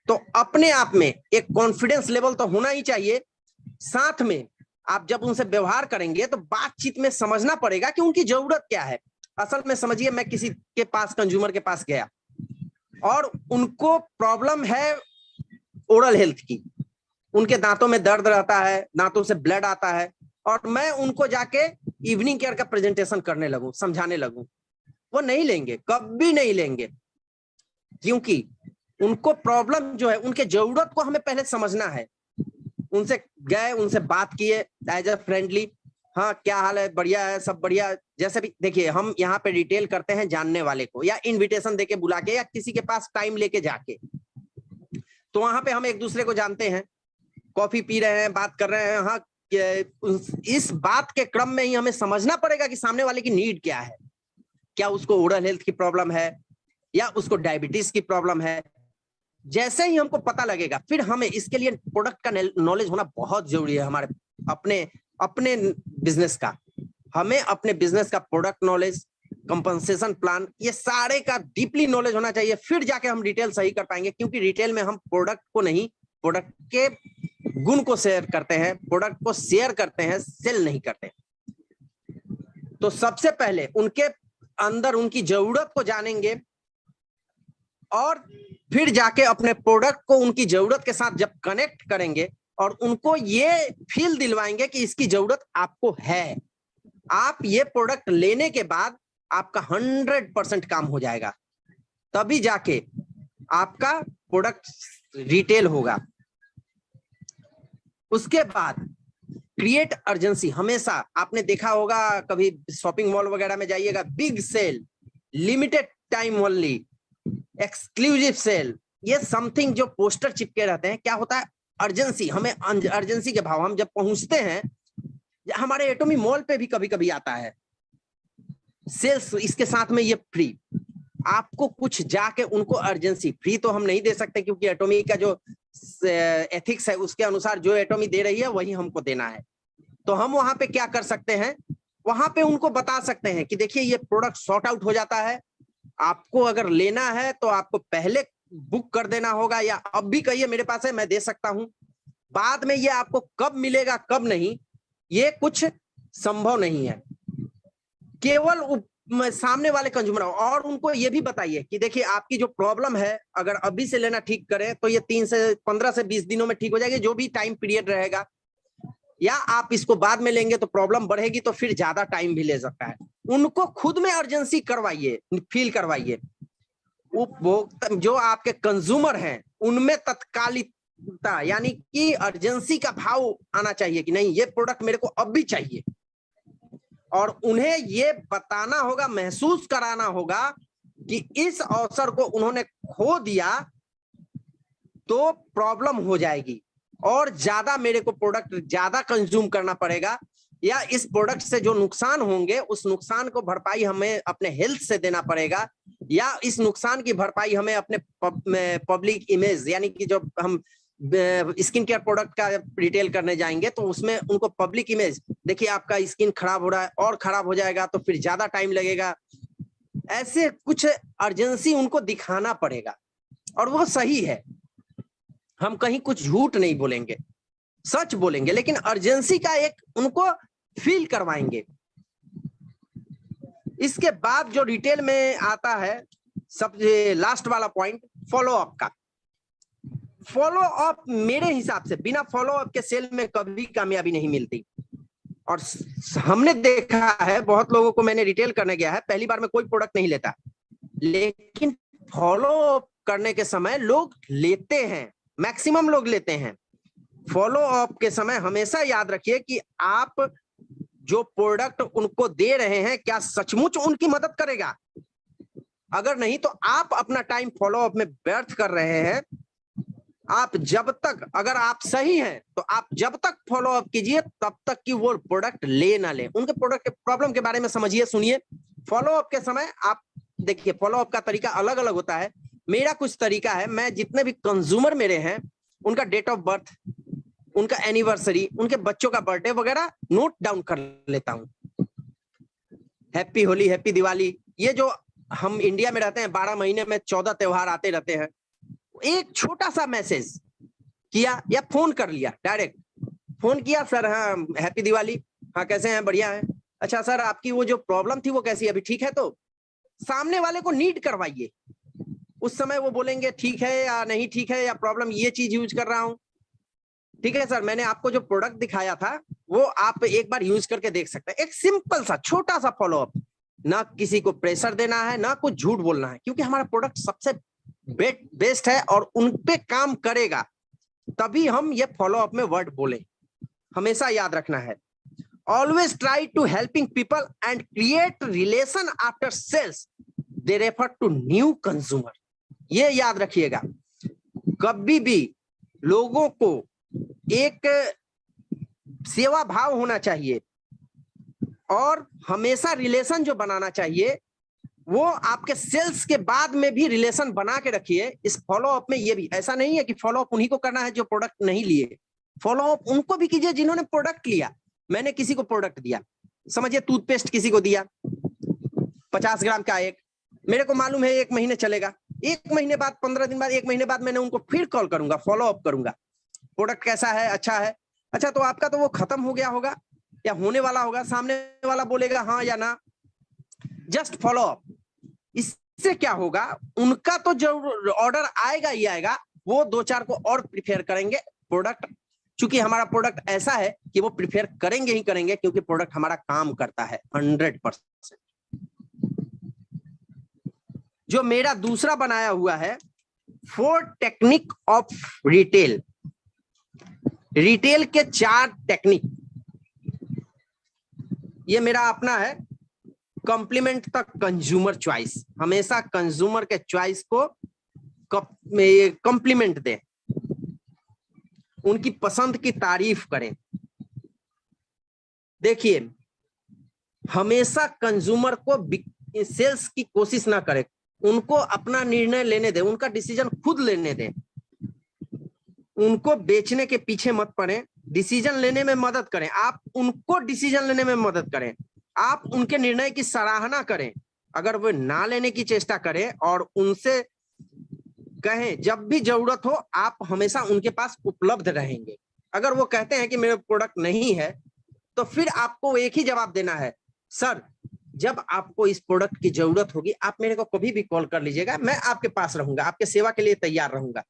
तो अपने आप में एक कॉन्फिडेंस लेवल तो होना ही चाहिए। साथ में आप जब उनसे व्यवहार करेंगे तो बातचीत में समझना पड़ेगा कि उनकी जरूरत क्या है। असल में समझिए, मैं किसी के पास, कंज्यूमर के पास गया और उनको प्रॉब्लम है ओरल हेल्थ की, उनके दांतों में दर्द रहता है, दांतों से ब्लड आता है, और मैं उनको जाके इवनिंग केयर का प्रेजेंटेशन करने लगूं, समझाने लगूं। वो नहीं लेंगे, कभी नहीं लेंगे, क्योंकि उनको प्रॉब्लम जो है, उनके जरूरत को हमें पहले समझना है। उनसे गए, उनसे बात किए एज ए फ्रेंडली, हाँ क्या हाल है, बढ़िया है, सब बढ़िया। जैसे भी देखिए, हम यहाँ पे डिटेल करते हैं जानने वाले को, या इनविटेशन देके बुला के, या किसी के पास टाइम लेके जाके, तो वहां पे हम एक दूसरे को जानते हैं, कॉफी पी रहे हैं, बात कर रहे हैं। हाँ, इस बात के क्रम में ही हमें समझना पड़ेगा कि सामने वाले की नीड क्या है। क्या उसको ओरल हेल्थ की प्रॉब्लम है, या उसको डायबिटीज की प्रॉब्लम है। जैसे ही हमको पता लगेगा, फिर हमें इसके लिए प्रोडक्ट का नॉलेज होना बहुत जरूरी है। हमारे अपने अपने बिजनेस का, हमें अपने बिजनेस का प्रोडक्ट नॉलेज, कंपनसेशन प्लान, ये सारे का डीपली नॉलेज होना चाहिए। फिर जाके हम रिटेल सही कर पाएंगे, क्योंकि रिटेल में हम प्रोडक्ट को नहीं, प्रोडक्ट के गुण को शेयर करते हैं, प्रोडक्ट को शेयर करते हैं, सेल नहीं करते। तो सबसे पहले उनके अंदर उनकी जरूरत को जानेंगे, और फिर जाके अपने प्रोडक्ट को उनकी जरूरत के साथ जब कनेक्ट करेंगे, और उनको ये फील दिलवाएंगे कि इसकी जरूरत आपको है, आप ये प्रोडक्ट लेने के बाद आपका 100% काम हो जाएगा, तभी जाके आपका प्रोडक्ट रिटेल होगा। उसके बाद क्रिएट अर्जेंसी। हमेशा आपने देखा होगा, कभी शॉपिंग मॉल वगैरह में जाइएगा, big sale, limited time only, exclusive sale, ये समथिंग जो पोस्टर चिपके रहते हैं, क्या होता है, अर्जेंसी। हमें अर्जेंसी के भाव, हम जब पहुंचते हैं, हमारे एटोमी मॉल पे भी कभी कभी आता है सेल्स, इसके साथ में ये फ्री। आपको कुछ जाके उनको अर्जेंसी, फ्री तो हम नहीं दे सकते, क्योंकि एटोमी का जो एथिक्स है उसके अनुसार जो एटोमी दे रही है वही हमको देना है। तो हम वहां पे क्या कर सकते हैं, वहां पे उनको बता सकते हैं कि देखिए ये प्रोडक्ट सॉर्ट आउट हो जाता है, आपको अगर लेना है तो आपको पहले बुक कर देना होगा, या अब भी कहिए मेरे पास है, मैं दे सकता हूं। बाद में ये आपको कब मिलेगा कब नहीं, ये कुछ संभव नहीं है। केवल सामने वाले कंज्यूमर, और उनको ये भी बताइए कि देखिए आपकी जो प्रॉब्लम है, अगर अभी से लेना ठीक करें तो ये 15 से 20 दिनों में ठीक हो जाएगी, जो भी टाइम पीरियड रहेगा। या आप इसको बाद में लेंगे तो प्रॉब्लम बढ़ेगी, तो फिर ज्यादा टाइम भी ले सकता है। उनको खुद में अर्जेंसी करवाइए, फील करवाइए। उपभोक्ता जो आपके कंज्यूमर हैं उनमें तत्कालिकता, यानी कि अर्जेंसी का भाव आना चाहिए कि नहीं, ये प्रोडक्ट मेरे को अब भी चाहिए। और उन्हें ये बताना होगा, महसूस कराना होगा कि इस अवसर को उन्होंने खो दिया तो प्रॉब्लम हो जाएगी, और ज्यादा मेरे को प्रोडक्ट ज्यादा कंज्यूम करना पड़ेगा, या इस प्रोडक्ट से जो नुकसान होंगे उस नुकसान को भरपाई हमें अपने हेल्थ से देना पड़ेगा, या इस नुकसान की भरपाई हमें अपने पब्लिक इमेज, यानी कि जब हम स्किन केयर प्रोडक्ट का रिटेल करने जाएंगे तो उसमें उनको पब्लिक इमेज, देखिए आपका स्किन खराब हो रहा है और खराब हो जाएगा तो फिर ज्यादा टाइम लगेगा, ऐसे कुछ अर्जेंसी उनको दिखाना पड़ेगा। और वो सही है, हम कहीं कुछ झूठ नहीं बोलेंगे, सच बोलेंगे, लेकिन अर्जेंसी का एक उनको फील करवाएंगे। इसके बाद जो रिटेल में आता है, सबसे लास्ट वाला पॉइंट, फॉलो अप का। फॉलो अप मेरे हिसाब से बिना फॉलो अप के सेल में कभी कामयाबी नहीं मिलती। और हमने देखा है, बहुत लोगों को मैंने रिटेल करने गया है, पहली बार में कोई प्रोडक्ट नहीं लेता, लेकिन फॉलो अप करने के समय लोग लेते हैं, मैक्सिमम लोग लेते हैं। फॉलो अप के समय हमेशा याद रखिए कि आप जो प्रोडक्ट उनको दे रहे हैं क्या सचमुच उनकी मदद करेगा। अगर नहीं तो आप अपना टाइम फॉलो अप में व्यर्थ कर रहे हैं। आप जब तक, अगर आप सही हैं तो आप जब तक फॉलो अप कीजिए तब तक कि वो प्रोडक्ट ले ना ले, उनके प्रोडक्ट के प्रॉब्लम के बारे में समझिए, सुनिए। फॉलो अप के समय आप देखिए, फॉलो अप का तरीका अलग अलग होता है। मेरा कुछ तरीका है, मैं जितने भी कंज्यूमर मेरे हैं उनका डेट ऑफ बर्थ, उनका एनिवर्सरी, उनके बच्चों का बर्थडे वगैरह नोट डाउन कर लेता हूं। हैप्पी होली, हैप्पी दिवाली, ये जो हम इंडिया में रहते हैं 12 महीने में 14 त्योहार आते रहते हैं, एक छोटा सा मैसेज किया या फोन कर लिया, डायरेक्ट फोन किया, सर हाँ हैप्पी दिवाली, हाँ कैसे हैं, बढ़िया है, अच्छा सर आपकी वो जो प्रॉब्लम थी वो कैसी है, अभी ठीक है। तो सामने वाले को नीड करवाइए, उस समय वो बोलेंगे ठीक है या नहीं ठीक है, या प्रॉब्लम ये चीज यूज कर रहा हूं, ठीक है सर मैंने आपको जो प्रोडक्ट दिखाया था वो आप एक बार यूज करके देख सकते हैं। एक सिंपल सा छोटा सा फॉलो अप, ना किसी को प्रेशर देना है, ना कुछ झूठ बोलना है, क्योंकि हमारा प्रोडक्ट सबसे बेस्ट है और उन पे काम करेगा, तभी हम ये फॉलो अप में वर्ड बोले। हमेशा याद रखना है, always try to helping people and create relation after sales, they refer to new consumer. ये याद रखिएगा, कभी भी लोगों को एक सेवा भाव होना चाहिए और हमेशा रिलेशन जो बनाना चाहिए वो आपके सेल्स के बाद में भी रिलेशन बना के रखिए। इस फॉलो अप में ये भी ऐसा नहीं है कि फॉलो अप उन्हीं को करना है जो प्रोडक्ट नहीं लिए, फॉलो अप उनको भी कीजिए जिन्होंने प्रोडक्ट लिया। मैंने किसी को प्रोडक्ट दिया, समझिए टूथपेस्ट किसी को दिया 50 ग्राम का एक, मेरे को मालूम है 1 महीने चलेगा, 1 महीने बाद 15 दिन बाद 1 महीने बाद मैंने उनको फिर कॉल करूंगा, फॉलो अप करूंगा, प्रोडक्ट कैसा है, अच्छा है, अच्छा तो आपका तो वो खत्म हो गया होगा या होने वाला होगा, सामने वाला बोलेगा हाँ या ना, जस्ट फॉलो अप। इससे क्या होगा, उनका तो जो ऑर्डर आएगा ही आएगा, वो 2-4 को और प्रिफेयर करेंगे प्रोडक्ट, क्योंकि हमारा प्रोडक्ट ऐसा है कि वो प्रिफेयर करेंगे ही करेंगे, क्योंकि प्रोडक्ट हमारा काम करता है 100%। जो मेरा दूसरा बनाया हुआ है 4 टेक्निक ऑफ रिटेल, रिटेल के 4 टेक्निक, ये मेरा अपना है, कॉम्प्लीमेंट द कंज्यूमर चॉइस। हमेशा कंज्यूमर के चॉइस को कॉम्प्लीमेंट दें, उनकी पसंद की तारीफ करें। देखिए, हमेशा कंज्यूमर को सेल्स की कोशिश ना करें, उनको अपना निर्णय लेने दें, उनका डिसीजन खुद लेने दें, उनको बेचने के पीछे मत पड़े, डिसीजन लेने में मदद करें, आप उनको डिसीजन लेने में मदद करें, आप उनके निर्णय की सराहना करें। अगर वो ना लेने की चेष्टा करें और उनसे कहें जब भी जरूरत हो आप हमेशा उनके पास उपलब्ध रहेंगे। अगर वो कहते हैं कि मेरे प्रोडक्ट नहीं है, तो फिर आपको एक ही जवाब देना है, सर जब आपको इस प्रोडक्ट की जरूरत होगी आप मेरे को कभी भी कॉल कर लीजिएगा, मैं आपके पास रहूंगा, आपके सेवा के लिए तैयार रहूंगा।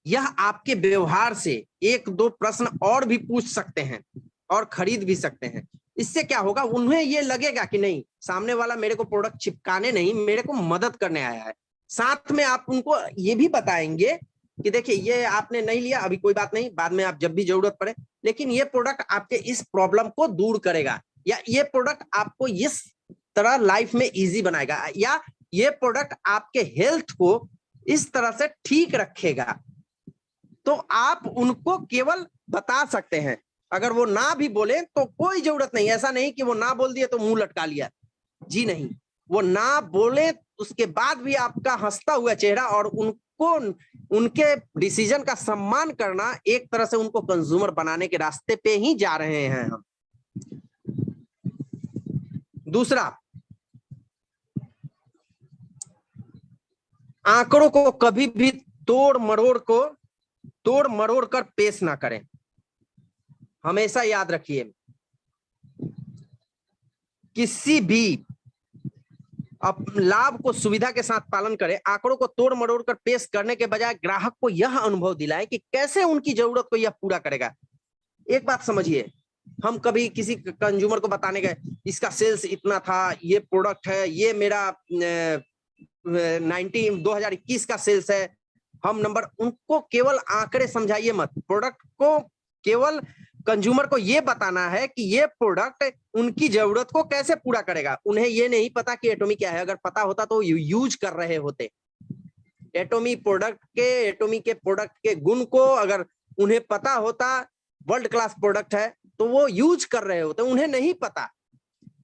यह आपके व्यवहार से 1-2 प्रश्न और भी पूछ सकते हैं और खरीद भी सकते हैं। इससे क्या होगा, उन्हें ये लगेगा कि नहीं, सामने वाला मेरे को प्रोडक्ट चिपकाने नहीं, मेरे को मदद करने आया है। साथ में आप उनको ये भी बताएंगे कि देखिए ये आपने नहीं लिया, अभी कोई बात नहीं, बाद में आप जब भी जरूरत पड़े, लेकिन ये प्रोडक्ट आपके इस प्रॉब्लम को दूर करेगा, या ये प्रोडक्ट आपको इस तरह लाइफ में इजी बनाएगा, या ये प्रोडक्ट आपके हेल्थ को इस तरह से ठीक रखेगा। तो आप उनको केवल बता सकते हैं। अगर वो ना भी बोले तो कोई जरूरत नहीं, ऐसा नहीं कि वो ना बोल दिए तो मुंह लटका लिया, जी नहीं, वो ना बोले उसके बाद भी आपका हंसता हुआ चेहरा और उनको उनके डिसीजन का सम्मान करना, एक तरह से उनको कंज्यूमर बनाने के रास्ते पे ही जा रहे हैं हम। दूसरा, आंकड़ों को कभी भी तोड़ मरोड़ कर पेश ना करें। हमेशा याद रखिए, किसी भी लाभ को सुविधा के साथ पालन करें, आंकड़ों को तोड़ मरोड़ कर पेश करने के बजाय ग्राहक को यह अनुभव दिलाएं कि कैसे उनकी जरूरत को यह पूरा करेगा। एक बात समझिए, हम कभी किसी कंज्यूमर को बताने गए, इसका सेल्स इतना था, ये प्रोडक्ट है, ये मेरा 2021 का सेल्स है, हम नंबर, उनको केवल आंकड़े समझाइए मत। प्रोडक्ट को केवल कंज्यूमर को ये बताना है कि ये प्रोडक्ट उनकी जरूरत को कैसे पूरा करेगा। उन्हें ये नहीं पता कि एटॉमी क्या है, अगर पता होता तो यूज कर रहे होते। एटॉमी के प्रोडक्ट के गुण को अगर उन्हें पता होता, वर्ल्ड क्लास प्रोडक्ट है, तो वो यूज कर रहे होते। उन्हें नहीं पता,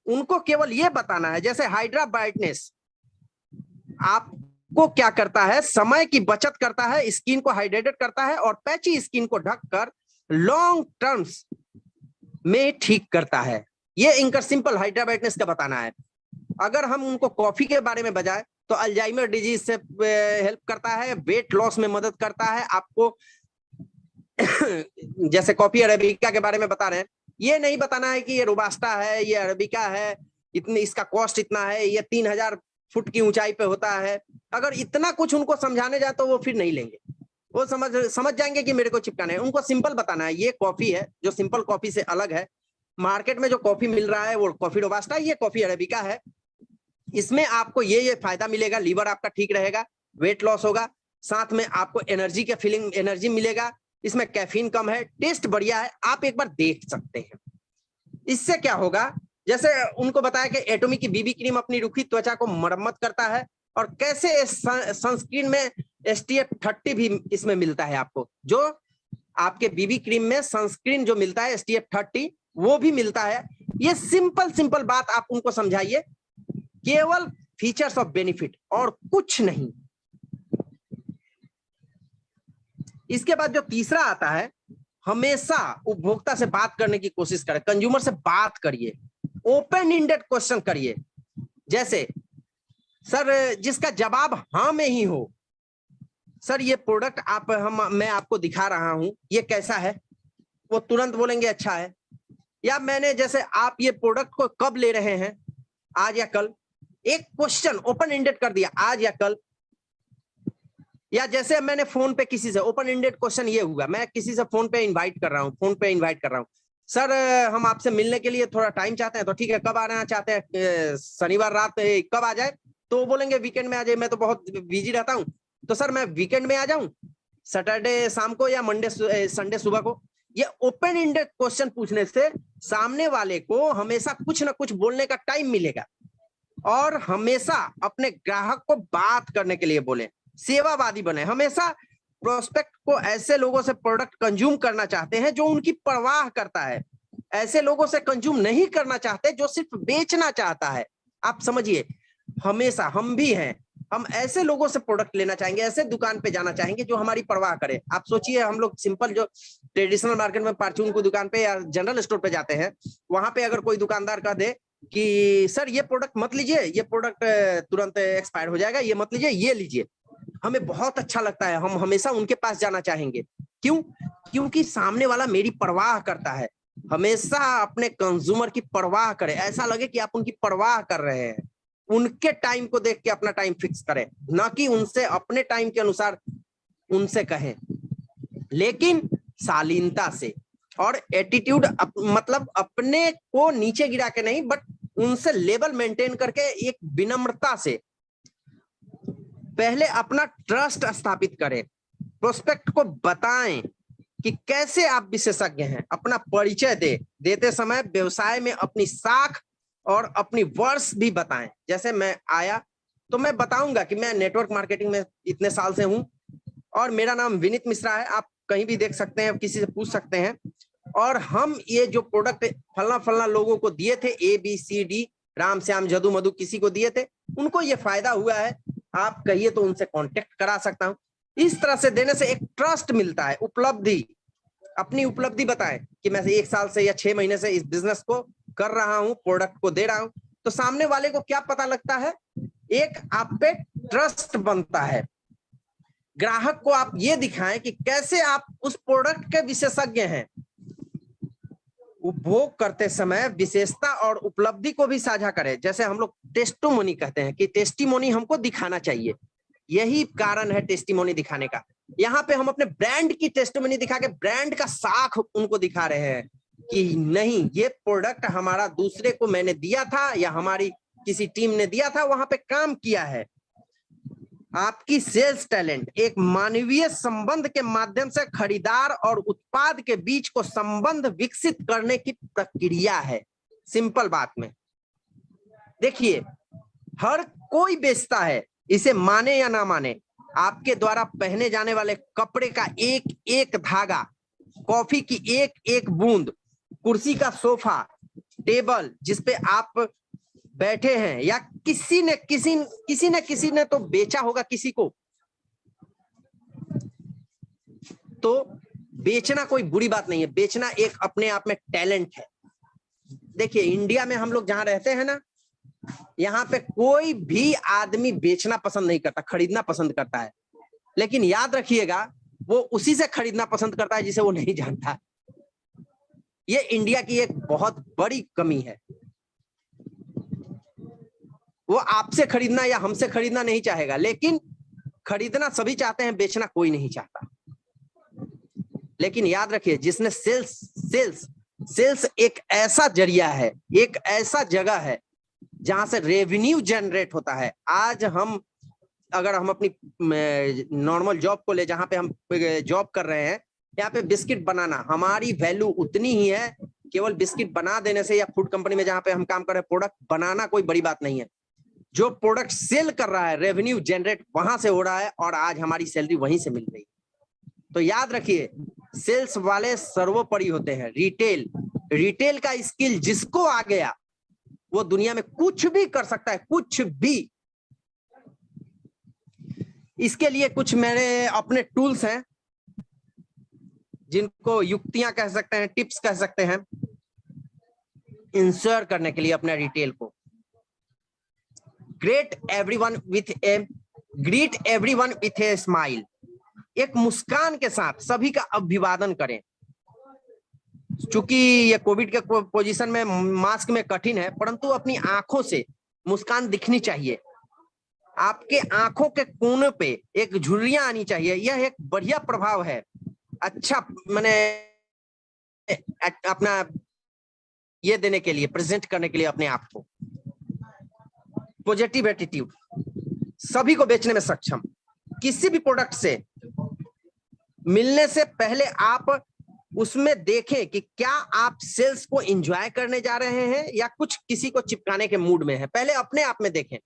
उनको केवल ये बताना है। जैसे हाइड्रा ब्राइटनेस आपको क्या करता है, समय की बचत करता है, स्किन को हाइड्रेटेड करता है और पैची स्किन को ढककर लॉन्ग टर्म्स में ठीक करता है। ये इनका सिंपल हाइड्रा ब्राइटनेस का बताना है। अगर हम उनको कॉफी के बारे में बताएं तो अल्जाइमर डिजीज से हेल्प करता है, वेट लॉस में मदद करता है आपको। जैसे कॉफी अरेबिका के बारे में बता रहे हैं, ये नहीं बताना है कि ये रोबास्टा है, ये अरेबिका है, इतनी इसका कॉस्ट इतना है, ये 3000 फुट की ऊंचाई पे होता है। अगर इतना कुछ उनको समझाने जाए तो वो फिर नहीं लेंगे, वो समझ जाएंगे कि मेरे को चिपकाना है। उनको सिंपल बताना है, ये कॉफी है जो सिंपल कॉफी से अलग है, मार्केट में जो कॉफी मिल रहा है वो कॉफी रोबास्टा, ये कॉफी अरेबिका है। इसमें आपको ये फायदा मिलेगा, लीवर आपका ठीक रहेगा, वेट लॉस होगा, साथ में आपको एनर्जी के फीलिंग, एनर्जी मिलेगा। इसमें कैफीन कम है, टेस्ट बढ़िया है, आप एक बार देख सकते हैं। इससे क्या होगा, जैसे उनको बताया कि एटोमी की बीबी क्रीम अपनी रूखी त्वचा को मरम्मत करता है, और कैसे सनस्क्रीन में SPF 30 भी इसमें मिलता है आपको, जो आपके बीबी क्रीम में सनस्क्रीन जो मिलता है SPF 30 वो भी मिलता है। ये सिंपल बात आप उनको समझाइए, केवल फीचर्स ऑफ बेनिफिट और कुछ नहीं। इसके बाद जो तीसरा आता है, हमेशा उपभोक्ता से बात करने की कोशिश करें, कंज्यूमर से बात करिए, ओपन एंडेड क्वेश्चन करिए। जैसे सर जिसका जवाब हाँ में ही हो, सर ये प्रोडक्ट मैं आपको दिखा रहा हूं, ये कैसा है, वो तुरंत बोलेंगे अच्छा है। या मैंने जैसे आप ये प्रोडक्ट को कब ले रहे हैं, आज या कल, एक क्वेश्चन ओपन एंडेड कर दिया, आज या कल। या जैसे मैंने फोन पे किसी से, ओपन एंडेड क्वेश्चन ये हुआ, मैं किसी से फोन पे इनवाइट कर रहा हूँ, सर हम आपसे मिलने के लिए थोड़ा टाइम चाहते हैं, तो ठीक है, कब आना चाहते हैं, शनिवार रात कब आ जाए, तो बोलेंगे वीकेंड में आ जाए, मैं तो बहुत बिजी रहता हूँ, तो सर मैं वीकेंड में आ जाऊं, सैटरडे शाम को या संडे सुबह को। ये ओपन एंडेड क्वेश्चन पूछने से सामने वाले को हमेशा कुछ ना कुछ बोलने का टाइम मिलेगा, और हमेशा अपने ग्राहक को बात करने के लिए बोले, सेवावादी बने। हमेशा प्रोस्पेक्ट को ऐसे लोगों से प्रोडक्ट कंज्यूम करना चाहते हैं जो उनकी परवाह करता है, ऐसे लोगों से कंज्यूम नहीं करना चाहते जो सिर्फ बेचना चाहता है। आप समझिए, हमेशा हम भी हैं, हम ऐसे लोगों से प्रोडक्ट लेना चाहेंगे, ऐसे दुकान पे जाना चाहेंगे जो हमारी परवाह करे। आप सोचिए, हम लोग सिंपल जो ट्रेडिशनल मार्केट में परचून की दुकान पे या जनरल स्टोर पे जाते हैं, वहां पे अगर कोई दुकानदार कह दे कि सर ये प्रोडक्ट मत लीजिए, ये प्रोडक्ट तुरंत एक्सपायर हो जाएगा, ये मत लीजिए, ये लीजिए, हमें बहुत अच्छा लगता है, हम हमेशा उनके पास जाना चाहेंगे। क्यों? क्योंकि सामने वाला मेरी परवाह करता है। हमेशा अपने कंज्यूमर की परवाह करें, ऐसा लगे कि आप उनकी परवाह कर रहे हैं, उनके टाइम को देख के अपना टाइम फिक्स करें, ना कि उनसे अपने टाइम के अनुसार उनसे कहें, लेकिन शालीनता से और एटीट्यूड, मतलब अपने को नीचे गिरा के नहीं, बट उनसे लेवल मेंटेन करके एक विनम्रता से पहले अपना ट्रस्ट स्थापित करें, प्रोस्पेक्ट को बताएं कि कैसे आप विशेषज्ञ हैं, अपना परिचय देते समय व्यवसाय में अपनी साख और अपनी वर्ष भी बताएं। जैसे मैं आया तो मैं बताऊंगा कि मैं नेटवर्क मार्केटिंग में इतने साल से हूं और मेरा नाम विनीत मिश्रा है, आप कहीं भी देख सकते हैं, किसी से पूछ सकते हैं, और हम ये जो प्रोडक्ट फलना लोगों को दिए थे, ABCD, राम श्याम जदू मधु, किसी को दिए थे, उनको ये फायदा हुआ है, आप कहिए तो उनसे कांटेक्ट करा सकता हूं। इस तरह से देने से एक ट्रस्ट मिलता है। उपलब्धि, अपनी उपलब्धि बताएं कि मैं 1 साल से या 6 महीने से इस बिजनेस को कर रहा हूं, प्रोडक्ट को दे रहा हूं, तो सामने वाले को क्या पता लगता है, एक आप पे ट्रस्ट बनता है। ग्राहक को आप ये दिखाएं कि कैसे आप उस प्रोडक्ट के विशेषज्ञ हैं। उपभोग करते समय विशेषता और उपलब्धि को भी साझा करें। जैसे हम लोग टेस्टिमोनी कहते हैं कि टेस्टिमोनी हमको दिखाना चाहिए, यही कारण है टेस्टिमोनी दिखाने का। यहाँ पे हम अपने ब्रांड की टेस्टिमोनी दिखा के ब्रांड का साख उनको दिखा रहे हैं कि नहीं, ये प्रोडक्ट हमारा दूसरे को मैंने दिया था या हमारी किसी टीम ने दिया था, वहां पे काम किया है। आपकी सेल्स टैलेंट एक मानवीय संबंध के माध्यम से खरीदार और उत्पाद के बीच को संबंध विकसित करने की प्रक्रिया है। सिंपल बात में देखिए, हर कोई बेचता है, इसे माने या ना माने, आपके द्वारा पहने जाने वाले कपड़े का एक एक धागा, कॉफी की एक एक बूंद, कुर्सी का सोफा, टेबल जिस पे आप बैठे हैं, या किसी ने तो बेचा होगा किसी को, तो बेचना कोई बुरी बात नहीं है, बेचना एक अपने आप में टैलेंट है। देखिए, इंडिया में हम लोग जहां रहते हैं ना, यहाँ पे कोई भी आदमी बेचना पसंद नहीं करता, खरीदना पसंद करता है। लेकिन याद रखिएगा, वो उसी से खरीदना पसंद करता है जिसे वो नहीं जानता। ये इंडिया की एक बहुत बड़ी कमी है। वो आपसे खरीदना या हमसे खरीदना नहीं चाहेगा, लेकिन खरीदना सभी चाहते हैं, बेचना कोई नहीं चाहता। लेकिन याद रखिए, जिसने सेल्स सेल्स एक ऐसा जरिया है, एक ऐसा जगह है जहां से रेवेन्यू जनरेट होता है। आज हम अगर हम अपनी नॉर्मल जॉब को ले, जहां पे हम जॉब कर रहे हैं, यहाँ पे बिस्किट बनाना हमारी वैल्यू उतनी ही है। केवल बिस्किट बना देने से, या फूड कंपनी में जहां पे हम काम कर रहे हैं, प्रोडक्ट बनाना कोई बड़ी बात नहीं है। जो प्रोडक्ट सेल कर रहा है, रेवेन्यू जनरेट वहां से हो रहा है, और आज हमारी सैलरी वहीं से मिल रही है। तो याद रखिए, सेल्स वाले सर्वोपरि होते हैं। रिटेल का स्किल जिसको आ गया, वो दुनिया में कुछ भी कर सकता है, कुछ भी। इसके लिए कुछ मेरे अपने टूल्स हैं, जिनको युक्तियां कह सकते हैं, टिप्स कह सकते हैं, इंश्योर करने के लिए अपने रिटेल को। Greet everyone with a smile. एक मुस्कान के साथ सभी का अभिवादन करें। चूंकि ये कोविड के पोजीशन में मास्क में कठिन है, परंतु अपनी आंखों से मुस्कान दिखनी चाहिए। आपके आंखों के कोने पे एक झुर्रियां आनी चाहिए। यह एक बढ़िया प्रभाव है। अच्छा, मैंने अपना ये देने के लिए, प्रेजेंट करने के लिए अपने आप को। पॉजिटिव एटीट्यूड, सभी को बेचने में सक्षम। किसी भी प्रोडक्ट से मिलने से पहले आप उसमें देखें कि क्या आप सेल्स को एंजॉय करने जा रहे हैं या कुछ किसी को चिपकाने के मूड में है। पहले अपने आप में देखें।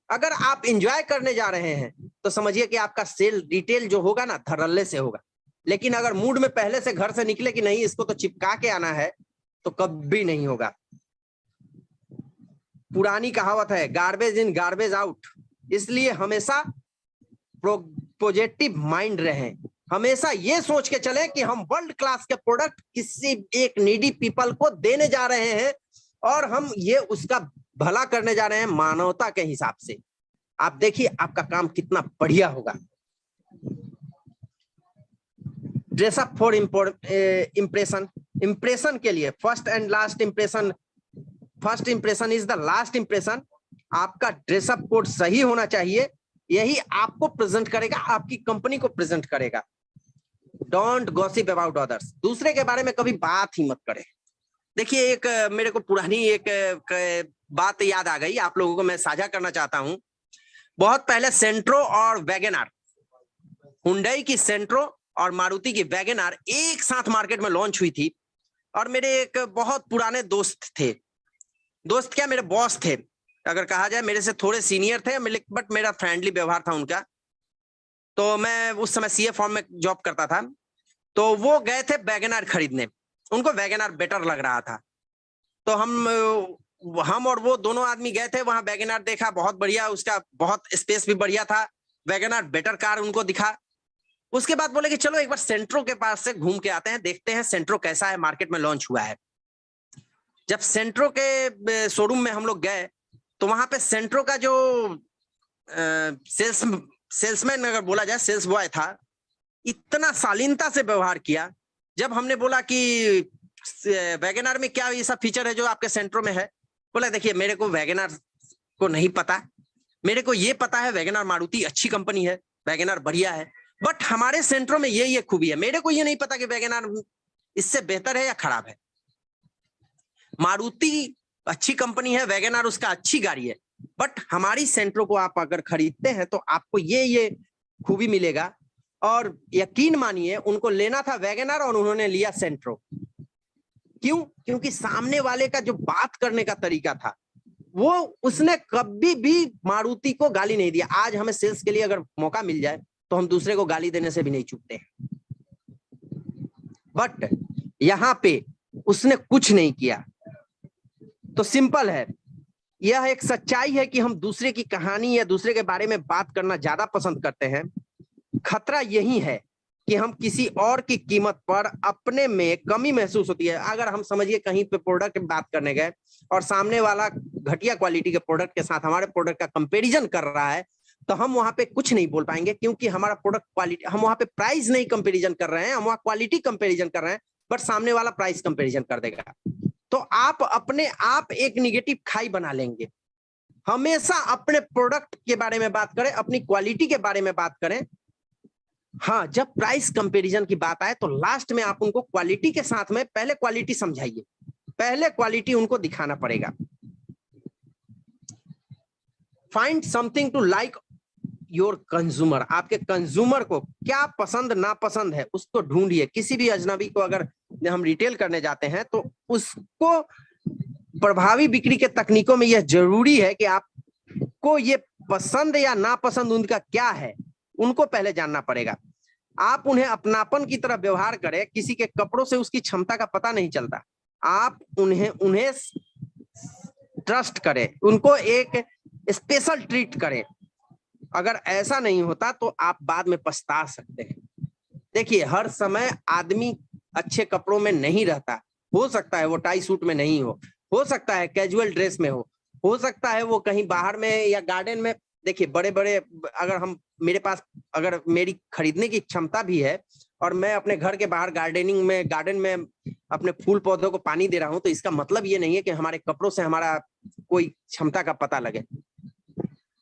अगर आप एंजॉय करने जा रहे हैं तो समझिए कि आपका सेल रिटेल जो होगा ना, धड़ल्ले से होगा। लेकिन अगर मूड में पहले से घर से निकले कि नहीं, इसको तो चिपका के आना है, तो कभी नहीं होगा। पुरानी कहावत है, गार्बेज इन गार्बेज आउट। इसलिए हमेशा पॉजिटिव माइंड रहें। हमेशा ये सोच के चलें कि हम वर्ल्ड क्लास के प्रोडक्ट किसी एक नीडी पीपल को देने जा रहे हैं, और हम ये उसका भला करने जा रहे हैं मानवता के हिसाब से। आप देखिए आपका काम कितना बढ़िया होगा। Dress up for impression. Impression के लिए first and last impression, first impression is the last impression. आपका ड्रेसअप कोड सही होना चाहिए। यही आपको प्रेजेंट करेगा, आपकी कंपनी को प्रेजेंट करेगा। Don't gossip about others. दूसरे के बारे में कभी बात ही मत करें। देखिए, एक मेरे को पुरानी एक बात याद आ गई, आप लोगों को मैं साझा करना चाहता हूं। बहुत पहले सेंट्रो और वैगनआर, हुंडई की सेंट्रो और मारुति की वैगनआर एक साथ मार्केट में लॉन्च हुई थी। और मेरे एक बहुत पुराने दोस्त थे, दोस्त क्या, मेरे बॉस थे, अगर कहा जाए मेरे से थोड़े सीनियर थे, बट मेरा फ्रेंडली व्यवहार था उनका। तो मैं उस समय सीए फॉर्म में जॉब करता था। तो वो गए थे वैगनआर खरीदने, उनको वैगनआर बेटर लग रहा था। तो हम और वो दोनों आदमी गए थे वहां। वैगनआर देखा, बहुत बढ़िया, उसका बहुत स्पेस भी बढ़िया था। वैगनआर बेटर कार उनको दिखा। उसके बाद बोले कि चलो एक बार सेंट्रो के पास से घूम के आते हैं, देखते हैं सेंट्रो कैसा है, मार्केट में लॉन्च हुआ है। जब सेंट्रो के शोरूम में हम लोग गए, तो वहां पे सेंट्रो का जो सेल्समैन अगर बोला जाए, सेल्स बॉय था, इतना शालीनता से व्यवहार किया। जब हमने बोला कि वैगनआर में क्या ये सब फीचर है जो आपके सेंट्रो में है, बोला देखिए मेरे को वैगनआर को नहीं पता, मेरे को ये पता है वैगनआर मारुति अच्छी कंपनी है, वैगनआर बढ़िया है, बट हमारे सेंट्रो में ये खूबी है। मेरे को ये नहीं पता कि वैगनआर इससे बेहतर है या खराब है। मारुति अच्छी कंपनी है, वैगनआर उसका अच्छी गाड़ी है, बट हमारी सेंट्रो को आप अगर खरीदते हैं तो आपको ये खूबी मिलेगा। और यकीन मानिए उनको लेना था वैगनआर और उन्होंने लिया सेंट्रो। क्यों? क्योंकि सामने वाले का जो बात करने का तरीका था, वो उसने कभी भी मारुति को गाली नहीं दिया। आज हमें सेल्स के लिए अगर मौका मिल जाए तो हम दूसरे को गाली देने से भी नहीं चूकते हैं, बट यहां पे उसने कुछ नहीं किया। तो सिंपल है, यह एक सच्चाई है कि हम दूसरे की कहानी या दूसरे के बारे में बात करना ज्यादा पसंद करते हैं। खतरा यही है कि हम किसी और की कीमत पर अपने में कमी महसूस होती है। अगर हम समझिए कहीं पे प्रोडक्ट की बात करने गए और सामने वाला घटिया क्वालिटी के प्रोडक्ट के साथ हमारे प्रोडक्ट का कंपैरिजन कर रहा है, तो हम वहां पे कुछ नहीं बोल पाएंगे, क्योंकि हमारा प्रोडक्ट क्वालिटी, हम वहां पे प्राइस नहीं कंपैरिजन कर रहे हैं, हम वहां क्वालिटी कंपैरिजन कर रहे हैं, बट सामने वाला प्राइस कंपैरिजन कर देगा। तो आप अपने आप एक निगेटिव खाई बना लेंगे। हमेशा अपने प्रोडक्ट के बारे में बात करें, अपनी क्वालिटी के बारे में बात करें, हाँ, जब प्राइस कंपैरिजन की बात आए तो लास्ट में आप उनको क्वालिटी के साथ में पहले क्वालिटी समझाइए, पहले क्वालिटी उनको दिखाना पड़ेगा। Find something to like your consumer, आपके कंज्यूमर को क्या पसंद नापसंद है उसको ढूंढिए। किसी भी अजनबी को अगर हम रिटेल करने जाते हैं तो उसको प्रभावी बिक्री के तकनीकों में यह जरूरी है कि आपको ये पसंद या नापसंद उनका क्या है, उनको पहले जानना पड़ेगा। आप उन्हें अपनापन की तरह व्यवहार करें। किसी के कपड़ों से उसकी क्षमता का पता नहीं चलता। आप उन्हें ट्रस्ट करें, उनको एक स्पेशल ट्रीट करें। अगर ऐसा नहीं होता तो आप बाद में पछता सकते हैं। देखिए, हर समय आदमी अच्छे कपड़ों में नहीं रहता। हो सकता है वो टाई सूट में नहीं हो सकता है कैजुअल ड्रेस में हो सकता है वो कहीं बाहर में या गार्डन में। देखिए, बड़े बड़े अगर हम मेरे पास अगर मेरी खरीदने की क्षमता भी है और मैं अपने घर के बाहर गार्डन में अपने फूल पौधों को पानी दे रहा हूं, तो इसका मतलब ये नहीं है कि हमारे कपड़ों से हमारा कोई क्षमता का पता लगे।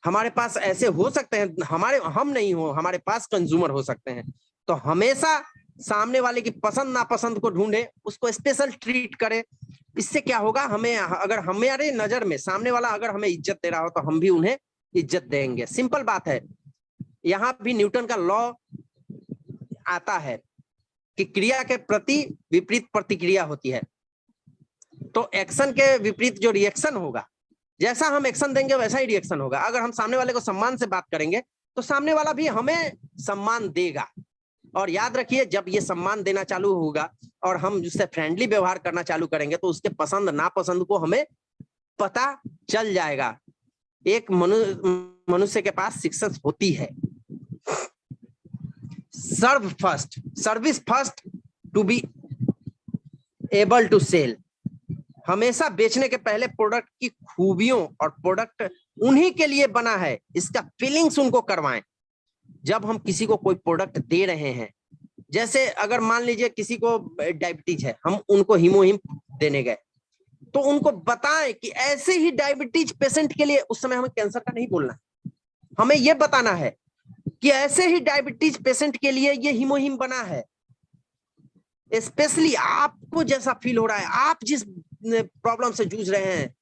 हमारे पास ऐसे हो सकते हैं, हम नहीं हो, हमारे पास कंज्यूमर हो सकते हैं। तो हमेशा सामने वाले की पसंद नापसंद को ढूंढे, उसको स्पेशल ट्रीट करे। इससे क्या होगा, हमें अगर हमारे नजर में सामने वाला अगर हमें इज्जत दे रहा हो तो हम भी उन्हें इज्जत देंगे। सिंपल बात है। यहां भी न्यूटन का लॉ आता है कि क्रिया के प्रति विपरीत प्रतिक्रिया होती है। तो एक्शन के विपरीत जो रिएक्शन होगा, जैसा हम एक्शन देंगे वैसा ही रिएक्शन होगा। अगर हम सामने वाले को सम्मान से बात करेंगे तो सामने वाला भी हमें सम्मान देगा। और याद रखिए, जब ये सम्मान देना चालू होगा और हम उससे फ्रेंडली व्यवहार करना चालू करेंगे तो उसके पसंद नापसंद को हमें पता चल जाएगा। एक मनुष्य के पास सक्सेस होती है। Serve first, service first to be able to sell. हमेशा बेचने के पहले प्रोडक्ट की खूबियों और प्रोडक्ट उन्हीं के लिए बना है, इसका फीलिंग्स उनको करवाएं। जब हम किसी को कोई प्रोडक्ट दे रहे हैं, जैसे अगर मान लीजिए किसी को डायबिटीज है, हम उनको हीमोहिम देने गए तो उनको बताएं कि ऐसे ही डायबिटीज पेशेंट के लिए, उस समय हमें कैंसर का नहीं बोलना, हमें यह बताना है कि ऐसे ही डायबिटीज पेशेंट के लिए ये हीमोहिम बना है। स्पेशली आपको जैसा फील हो रहा है, आप जिस प्रॉब्लम से जूझ रहे हैं,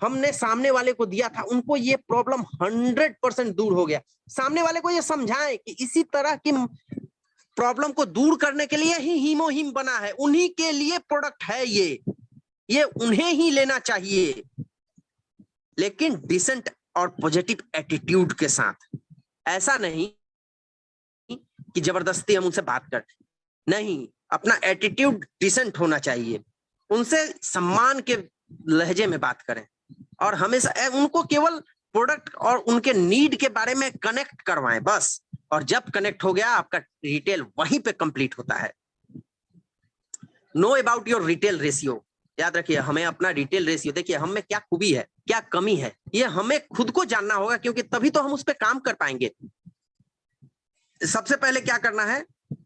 हमने सामने वाले को दिया था, उनको ये प्रॉब्लम 100% दूर हो गया। सामने वाले को ये समझाएं कि इसी तरह की प्रॉब्लम को दूर करने के लिए ही हीमोहिम बना है, उन्हीं के लिए प्रोडक्ट है ये उन्हें ही लेना चाहिए, लेकिन डिसेंट और पॉजिटिव एटीट्यूड के साथ। ऐसा नहीं कि जबरदस्ती हम उनसे बात करें, नहीं, अपना एटीट्यूड डिसेंट होना चाहिए। उनसे सम्मान के लहजे में बात करें और हमेशा उनको केवल प्रोडक्ट और उनके नीड के बारे में कनेक्ट करवाएं बस। और जब कनेक्ट हो गया, आपका रिटेल वहीं पे कंप्लीट होता है। Know about your retail ratio. याद रखिए, हमें अपना रिटेल रेशियो, देखिए हम में क्या खूबी है, क्या कमी है, ये हमें खुद को जानना होगा, क्योंकि तभी तो हम उस पर काम कर पाएंगे। सबसे पहले क्या करना है,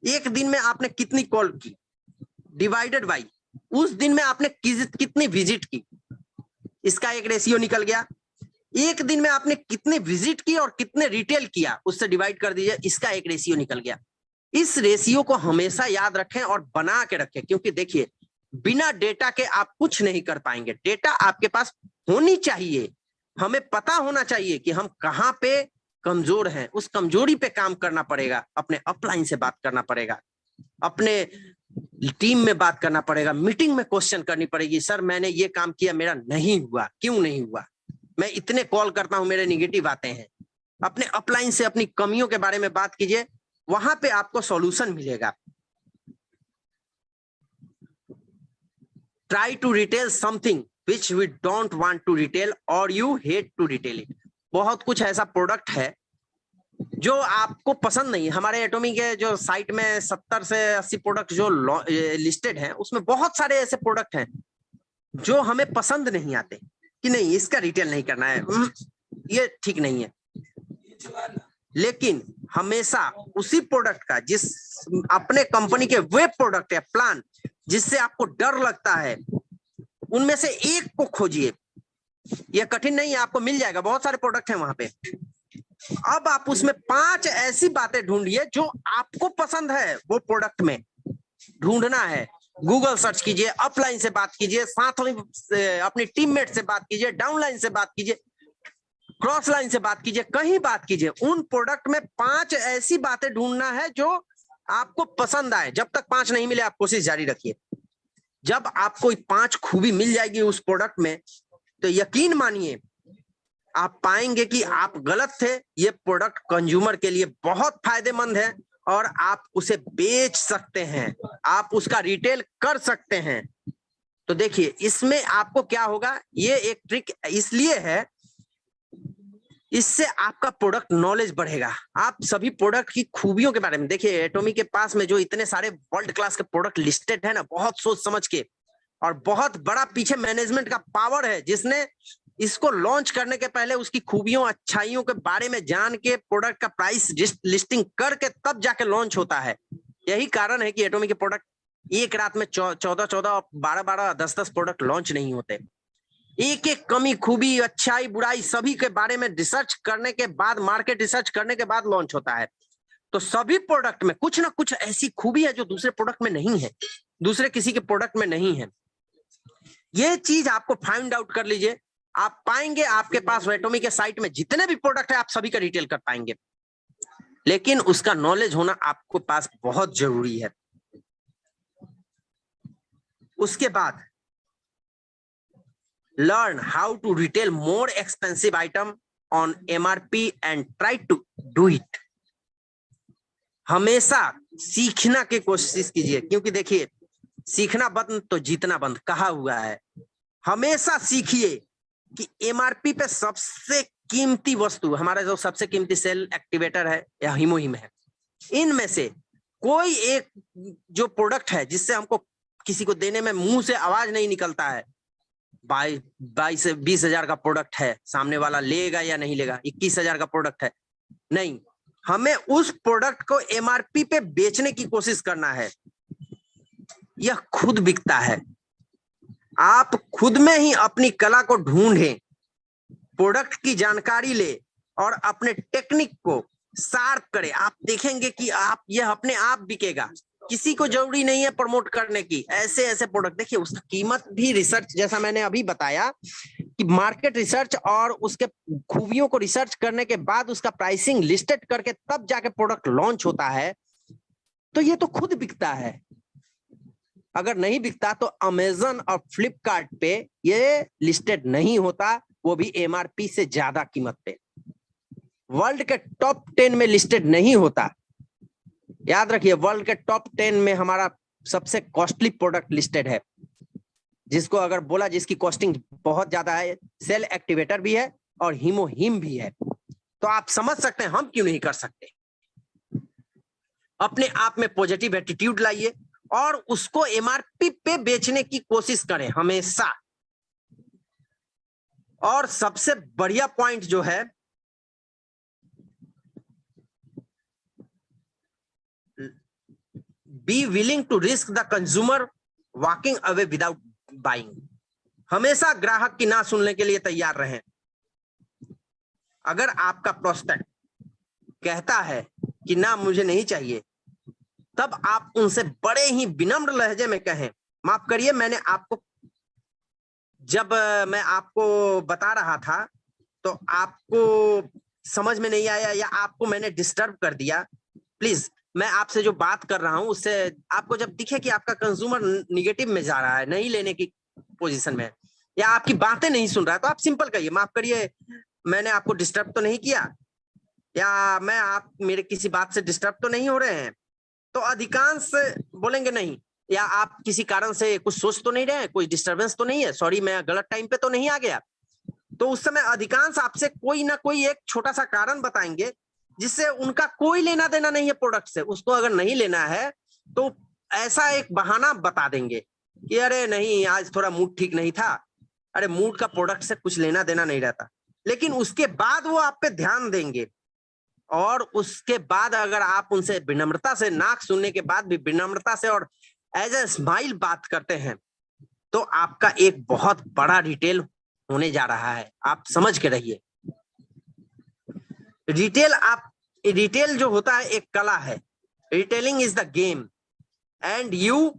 एक दिन में आपने कितनी कॉल की डिवाइडेड बाई उस दिन में आपने कितनी विजिट की, इसका एक रेशियो निकल गया। एक दिन में आपने कितने विजिट की और कितने रिटेल किया, उससे डिवाइड कर दीजिए, इसका एक रेशियो निकल गया। इस रेशियो को हमेशा याद रखें और बना के रखें, क्योंकि देखिए बिना डेटा के आप कुछ नहीं कर पाएंगे। डेटा आपके पास होनी चाहिए, हमें पता होना चाहिए कि हम कहाँ पे कमजोर हैं, उस कमजोरी पे काम करना पड़ेगा। अपने अपलाइन से बात करना पड़ेगा, अपने टीम में बात करना पड़ेगा, मीटिंग में क्वेश्चन करनी पड़ेगी, सर मैंने ये काम किया, मेरा नहीं हुआ, क्यों नहीं हुआ, मैं इतने कॉल करता हूं, मेरे निगेटिव आते हैं। अपने अपलाइन से अपनी कमियों के बारे में बात कीजिए, वहां पे आपको सॉल्यूशन मिलेगा। Try to retail something which we don't want to retail और you hate to retail it. बहुत कुछ ऐसा प्रोडक्ट है जो आपको पसंद नहीं है। हमारे एटॉमी के जो साइट में 70 से 80 प्रोडक्ट जो लिस्टेड हैं, उसमें बहुत सारे ऐसे प्रोडक्ट हैं जो हमें पसंद नहीं आते, कि नहीं इसका रिटेल नहीं करना है, ये ठीक नहीं है। लेकिन हमेशा उसी प्रोडक्ट का, जिस अपने कंपनी के वे प्रोडक्ट या प्लान जिससे आपको डर लगता है, उनमें से एक को खोजिए। यह कठिन नहीं है, आपको मिल जाएगा, बहुत सारे प्रोडक्ट हैं वहां पे। अब आप उसमें 5 ऐसी बातें ढूंढिए जो आपको पसंद है वो प्रोडक्ट में ढूंढना है। गूगल सर्च कीजिए, अपलाइन से बात कीजिए, साथ में अपनी टीममेट से बात कीजिए, डाउनलाइन से बात कीजिए, क्रॉस लाइन से बात कीजिए, कहीं बात कीजिए। उन प्रोडक्ट में 5 ऐसी बातें ढूंढना है जो आपको पसंद आए। जब तक 5 नहीं मिले आप कोशिश जारी रखिए। जब आपको 5 खूबी मिल जाएगी उस प्रोडक्ट में तो यकीन मानिए आप पाएंगे कि आप गलत थे। ये प्रोडक्ट कंज्यूमर के लिए बहुत फायदेमंद है और आप उसे बेच सकते हैं, आप उसका रिटेल कर सकते हैं। तो देखिए इसमें आपको क्या होगा, ये एक ट्रिक इसलिए है, इससे आपका प्रोडक्ट नॉलेज बढ़ेगा। आप सभी प्रोडक्ट की खूबियों के बारे में देखिए। एटॉमी के पास में जो इतने सारे वर्ल्ड क्लास के प्रोडक्ट लिस्टेड है ना, बहुत सोच समझ के, और बहुत बड़ा पीछे मैनेजमेंट का पावर है जिसने इसको लॉन्च करने के पहले उसकी खूबियों अच्छाइयों के बारे में जान के प्रोडक्ट का प्राइस लिस्टिंग करके तब जाके लॉन्च होता है। यही कारण है कि एटॉमी के प्रोडक्ट एक रात में 14, 12, 10 प्रोडक्ट लॉन्च नहीं होते। एक एक कमी, खूबी, अच्छाई, बुराई सभी के बारे में रिसर्च करने के बाद, मार्केट रिसर्च करने के बाद लॉन्च होता है। तो सभी प्रोडक्ट में कुछ ना कुछ ऐसी खूबी है जो दूसरे प्रोडक्ट में नहीं है, दूसरे किसी के प्रोडक्ट में नहीं है। ये चीज आपको फाइंड आउट कर लीजिए, आप पाएंगे आपके पास एटॉमी के साइट में जितने भी प्रोडक्ट है आप सभी का रिटेल कर पाएंगे। लेकिन उसका नॉलेज होना आपको पास बहुत जरूरी है। उसके बाद learn how to retail more expensive item on MRP and try to do it। हमेशा सीखना की कोशिश कीजिए, क्योंकि देखिए सीखना बंद तो जीतना बंद कहा हुआ है। हमेशा सीखिए कि एमआरपी पे सबसे कीमती वस्तु, हमारा जो सबसे कीमती सेल एक्टिवेटर है या हीमोहिम है, इनमें से कोई एक जो प्रोडक्ट है जिससे हमको किसी को देने में मुंह से आवाज नहीं निकलता है, 22 से 20,000 का प्रोडक्ट है, सामने वाला लेगा या नहीं लेगा, 21,000 का प्रोडक्ट है, नहीं, हमें उस प्रोडक्ट को एमआरपी पे बेचने की कोशिश करना है। यह खुद बिकता है। आप खुद में ही अपनी कला को ढूंढें, प्रोडक्ट की जानकारी ले और अपने टेक्निक को शार्प करें। आप देखेंगे कि आप यह अपने आप बिकेगा, किसी को जरूरी नहीं है प्रमोट करने की। ऐसे ऐसे प्रोडक्ट देखिए, उसका कीमत भी रिसर्च, जैसा मैंने अभी बताया कि मार्केट रिसर्च और उसके खूबियों को रिसर्च करने के बाद उसका प्राइसिंग लिस्टेड करके तब जाके प्रोडक्ट लॉन्च होता है। तो ये तो खुद बिकता है। अगर नहीं बिकता तो अमेजन और फ्लिपकार्ट पे ये लिस्टेड नहीं होता, वो भी एमआरपी से ज्यादा कीमत पे। वर्ल्ड के टॉप 10 में लिस्टेड नहीं होता। याद रखिए, वर्ल्ड के टॉप 10 में हमारा सबसे कॉस्टली प्रोडक्ट लिस्टेड है, जिसको अगर बोला जिसकी कॉस्टिंग बहुत ज्यादा है, सेल एक्टिवेटर भी है और हीमोहिम भी है। तो आप समझ सकते हैं हम क्यों नहीं कर सकते। अपने आप में पॉजिटिव एटीट्यूड लाइए और उसको एमआरपी पे बेचने की कोशिश करें हमेशा। और सबसे बढ़िया पॉइंट जो है, be willing to risk the consumer walking away without buying. हमेशा ग्राहक की ना सुनने के लिए तैयार रहें। अगर आपका प्रोस्पेक्ट कहता है कि ना मुझे नहीं चाहिए, तब आप उनसे बड़े ही विनम्र लहजे में कहें, माफ करिए मैंने आपको, जब मैं आपको बता रहा था तो आपको समझ में नहीं आया या आपको मैंने डिस्टर्ब कर दिया, प्लीज मैं आपसे जो बात कर रहा हूं उससे आपको जब दिखे कि आपका कंज्यूमर निगेटिव में जा रहा है, नहीं लेने की पोजीशन में, या आपकी बातें नहीं सुन रहा है, तो आप सिंपल कहिए, माफ करिए मैंने आपको डिस्टर्ब तो नहीं किया, या मैं आप मेरे किसी बात से डिस्टर्ब तो नहीं हो रहे हैं। तो अधिकांश बोलेंगे नहीं, या आप किसी कारण से कुछ सोच तो नहीं रहे, कोई डिस्टरबेंस तो नहीं है, सॉरी मैं गलत टाइम पे तो नहीं आ गया। तो उस समय अधिकांश आपसे कोई ना कोई एक छोटा सा कारण बताएंगे जिससे उनका कोई लेना देना नहीं है प्रोडक्ट से। उसको अगर नहीं लेना है तो ऐसा एक बहाना बता देंगे कि अरे नहीं आज थोड़ा मूड ठीक नहीं था, अरे मूड का प्रोडक्ट से कुछ लेना देना नहीं रहता। लेकिन उसके बाद वो आप पे ध्यान देंगे, और उसके बाद अगर आप उनसे विनम्रता से, नाक सुनने के बाद भी विनम्रता से और एज ए स्माइल बात करते हैं, तो आपका एक बहुत बड़ा रिटेल होने जा रहा है। आप समझ के रहिए। रिटेल जो होता है एक कला है। Retailing is the game and you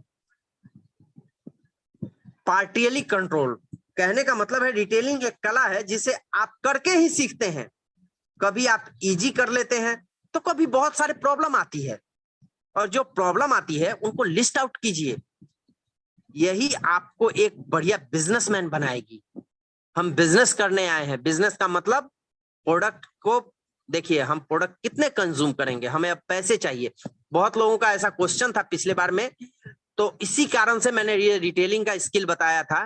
partially control. कहने का मतलब है रिटेलिंग एक कला है जिसे आप करके ही सीखते हैं। कभी आप इजी कर लेते हैं तो कभी बहुत सारे प्रॉब्लम आती है, और जो प्रॉब्लम आती है उनको लिस्ट आउट कीजिए। यही आपको एक बढ़िया बिजनेसमैन बनाएगी। हम बिजनेस करने आए हैं। बिजनेस का मतलब प्रोडक्ट को देखिए, हम प्रोडक्ट कितने कंज्यूम करेंगे, हमें अब पैसे चाहिए। बहुत लोगों का ऐसा क्वेश्चन था पिछले बार में, तो इसी कारण से मैंने ये रिटेलिंग का स्किल बताया था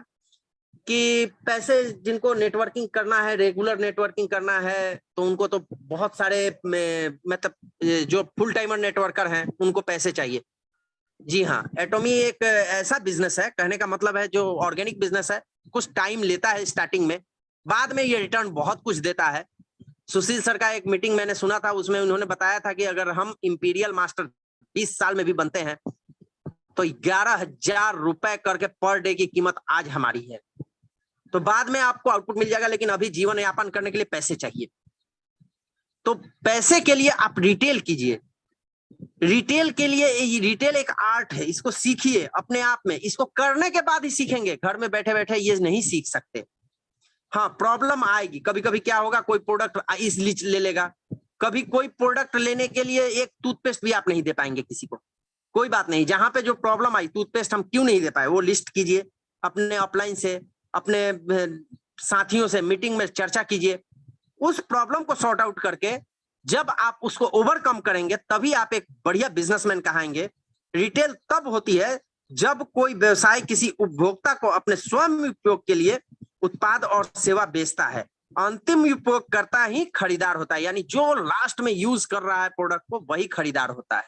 कि पैसे जिनको नेटवर्किंग करना है, रेगुलर नेटवर्किंग करना है, तो उनको तो बहुत सारे मतलब जो फुल टाइमर नेटवर्कर हैं उनको पैसे चाहिए। जी हाँ, एटॉमी एक ऐसा बिजनेस है, कहने का मतलब है जो ऑर्गेनिक बिजनेस है, कुछ टाइम लेता है स्टार्टिंग में, बाद में ये रिटर्न बहुत कुछ देता है। सुशील सर का एक मीटिंग मैंने सुना था, उसमें उन्होंने बताया था कि अगर हम इंपीरियल मास्टर 20 साल में भी बनते हैं तो 11,000 रुपए करके पर डे की कीमत आज हमारी है। तो बाद में आपको आउटपुट मिल जाएगा, लेकिन अभी जीवन यापन करने के लिए पैसे चाहिए। तो पैसे के लिए आप रिटेल कीजिए। रिटेल के लिए, रिटेल एक आर्ट है, इसको सीखिए अपने आप में। इसको करने के बाद ही सीखेंगे, घर में बैठे बैठे ये नहीं सीख सकते। हाँ, प्रॉब्लम आएगी। कभी कभी क्या होगा, कोई प्रोडक्ट इसलिए ले लेगा, कभी कोई प्रोडक्ट लेने के लिए एक टूथपेस्ट भी आप नहीं दे पाएंगे किसी को। कोई बात नहीं, जहां पे जो प्रॉब्लम आई, टूथपेस्ट हम क्यों नहीं दे पाए, वो लिस्ट कीजिए अपने ऑफलाइन से, अपने साथियों से मीटिंग में चर्चा कीजिए। उस प्रॉब्लम को सॉर्ट आउट करके जब आप उसको ओवरकम करेंगे तभी आप एक बढ़िया बिजनेसमैन कहाएंगे। रिटेल तब होती है जब कोई व्यवसाय किसी उपभोक्ता को अपने स्वयं उपयोग के लिए उत्पाद और सेवा बेचता है। अंतिम उपयोगकर्ता ही खरीदार होता है, यानी जो लास्ट में यूज कर रहा है प्रोडक्ट को, वही खरीदार होता है।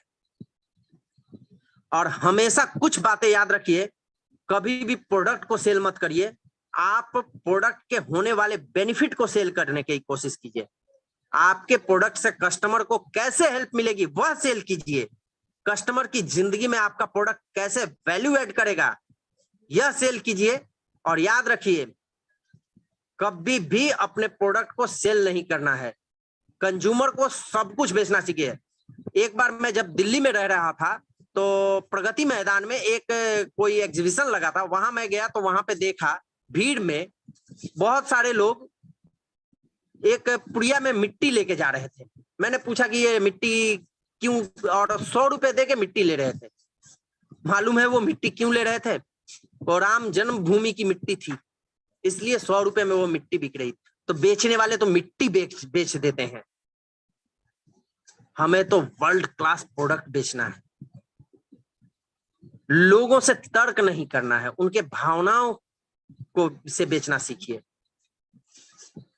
और हमेशा कुछ बातें याद रखिए, कभी भी प्रोडक्ट को सेल मत करिए, आप प्रोडक्ट के होने वाले बेनिफिट को सेल करने की कोशिश कीजिए। आपके प्रोडक्ट से कस्टमर को कैसे हेल्प मिलेगी वह सेल कीजिए। कस्टमर की जिंदगी में आपका प्रोडक्ट कैसे वैल्यू ऐड करेगा यह सेल कीजिए। और याद रखिए, कभी भी अपने प्रोडक्ट को सेल नहीं करना है, कंज्यूमर को सब कुछ बेचना सीखिए। एक बार मैं जब दिल्ली में रह रहा था तो प्रगति मैदान में एक कोई एग्जीबिशन लगा था, वहां मैं गया तो वहां पे देखा भीड़ में बहुत सारे लोग एक पुड़िया में मिट्टी लेके जा रहे थे। मैंने पूछा कि ये मिट्टी क्यों, और 100 रुपए दे के मिट्टी ले रहे थे। मालूम है वो मिट्टी क्यों ले रहे थे? वो राम जन्मभूमि की मिट्टी थी, इसलिए 100 रुपए में वो मिट्टी बिक रही थी। तो बेचने वाले तो मिट्टी बेच देते हैं, हमें तो वर्ल्ड क्लास प्रोडक्ट बेचना है। लोगों से तर्क नहीं करना है, उनके भावनाओं को से बेचना सीखिए।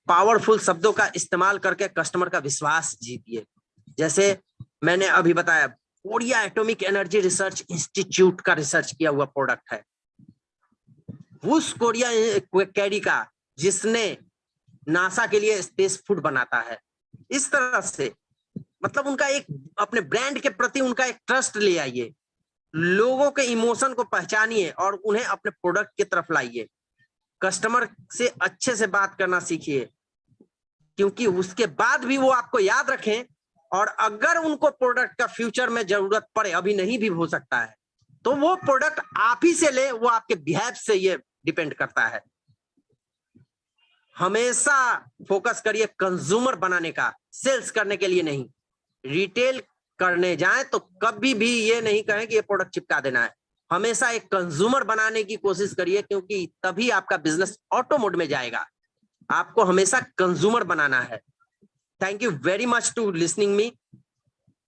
पावरफुल शब्दों का इस्तेमाल करके कस्टमर का विश्वास जीतिए। जैसे मैंने अभी बताया, Korea Atomic Energy Research institute का रिसर्च किया हुआ प्रोडक्ट है, उस कोरिया कैरी का, जिसने नासा के लिए स्पेस फूड बनाता है। इस तरह से मतलब उनका एक अपने ब्रांड के प्रति उनका एक ट्रस्ट ले आइए, लोगों के इमोशन को पहचानिए और उन्हें अपने प्रोडक्ट की तरफ लाइए। कस्टमर से अच्छे से बात करना सीखिए, क्योंकि उसके बाद भी वो आपको याद रखें। और अगर उनको प्रोडक्ट का फ्यूचर में जरूरत पड़े, अभी नहीं भी हो सकता है, तो वो प्रोडक्ट आप ही से ले, वो आपके बिहेव से ये डिपेंड करता है। हमेशा फोकस करिए कंज्यूमर बनाने का, सेल्स करने के लिए नहीं। रिटेल करने जाएं तो कभी भी ये नहीं कहें कि ये प्रोडक्ट चिपका देना है, हमेशा एक कंज्यूमर बनाने की कोशिश करिए, क्योंकि तभी आपका बिजनेस ऑटो मोड में जाएगा। आपको हमेशा कंज्यूमर बनाना है। Thank you very much to listening me.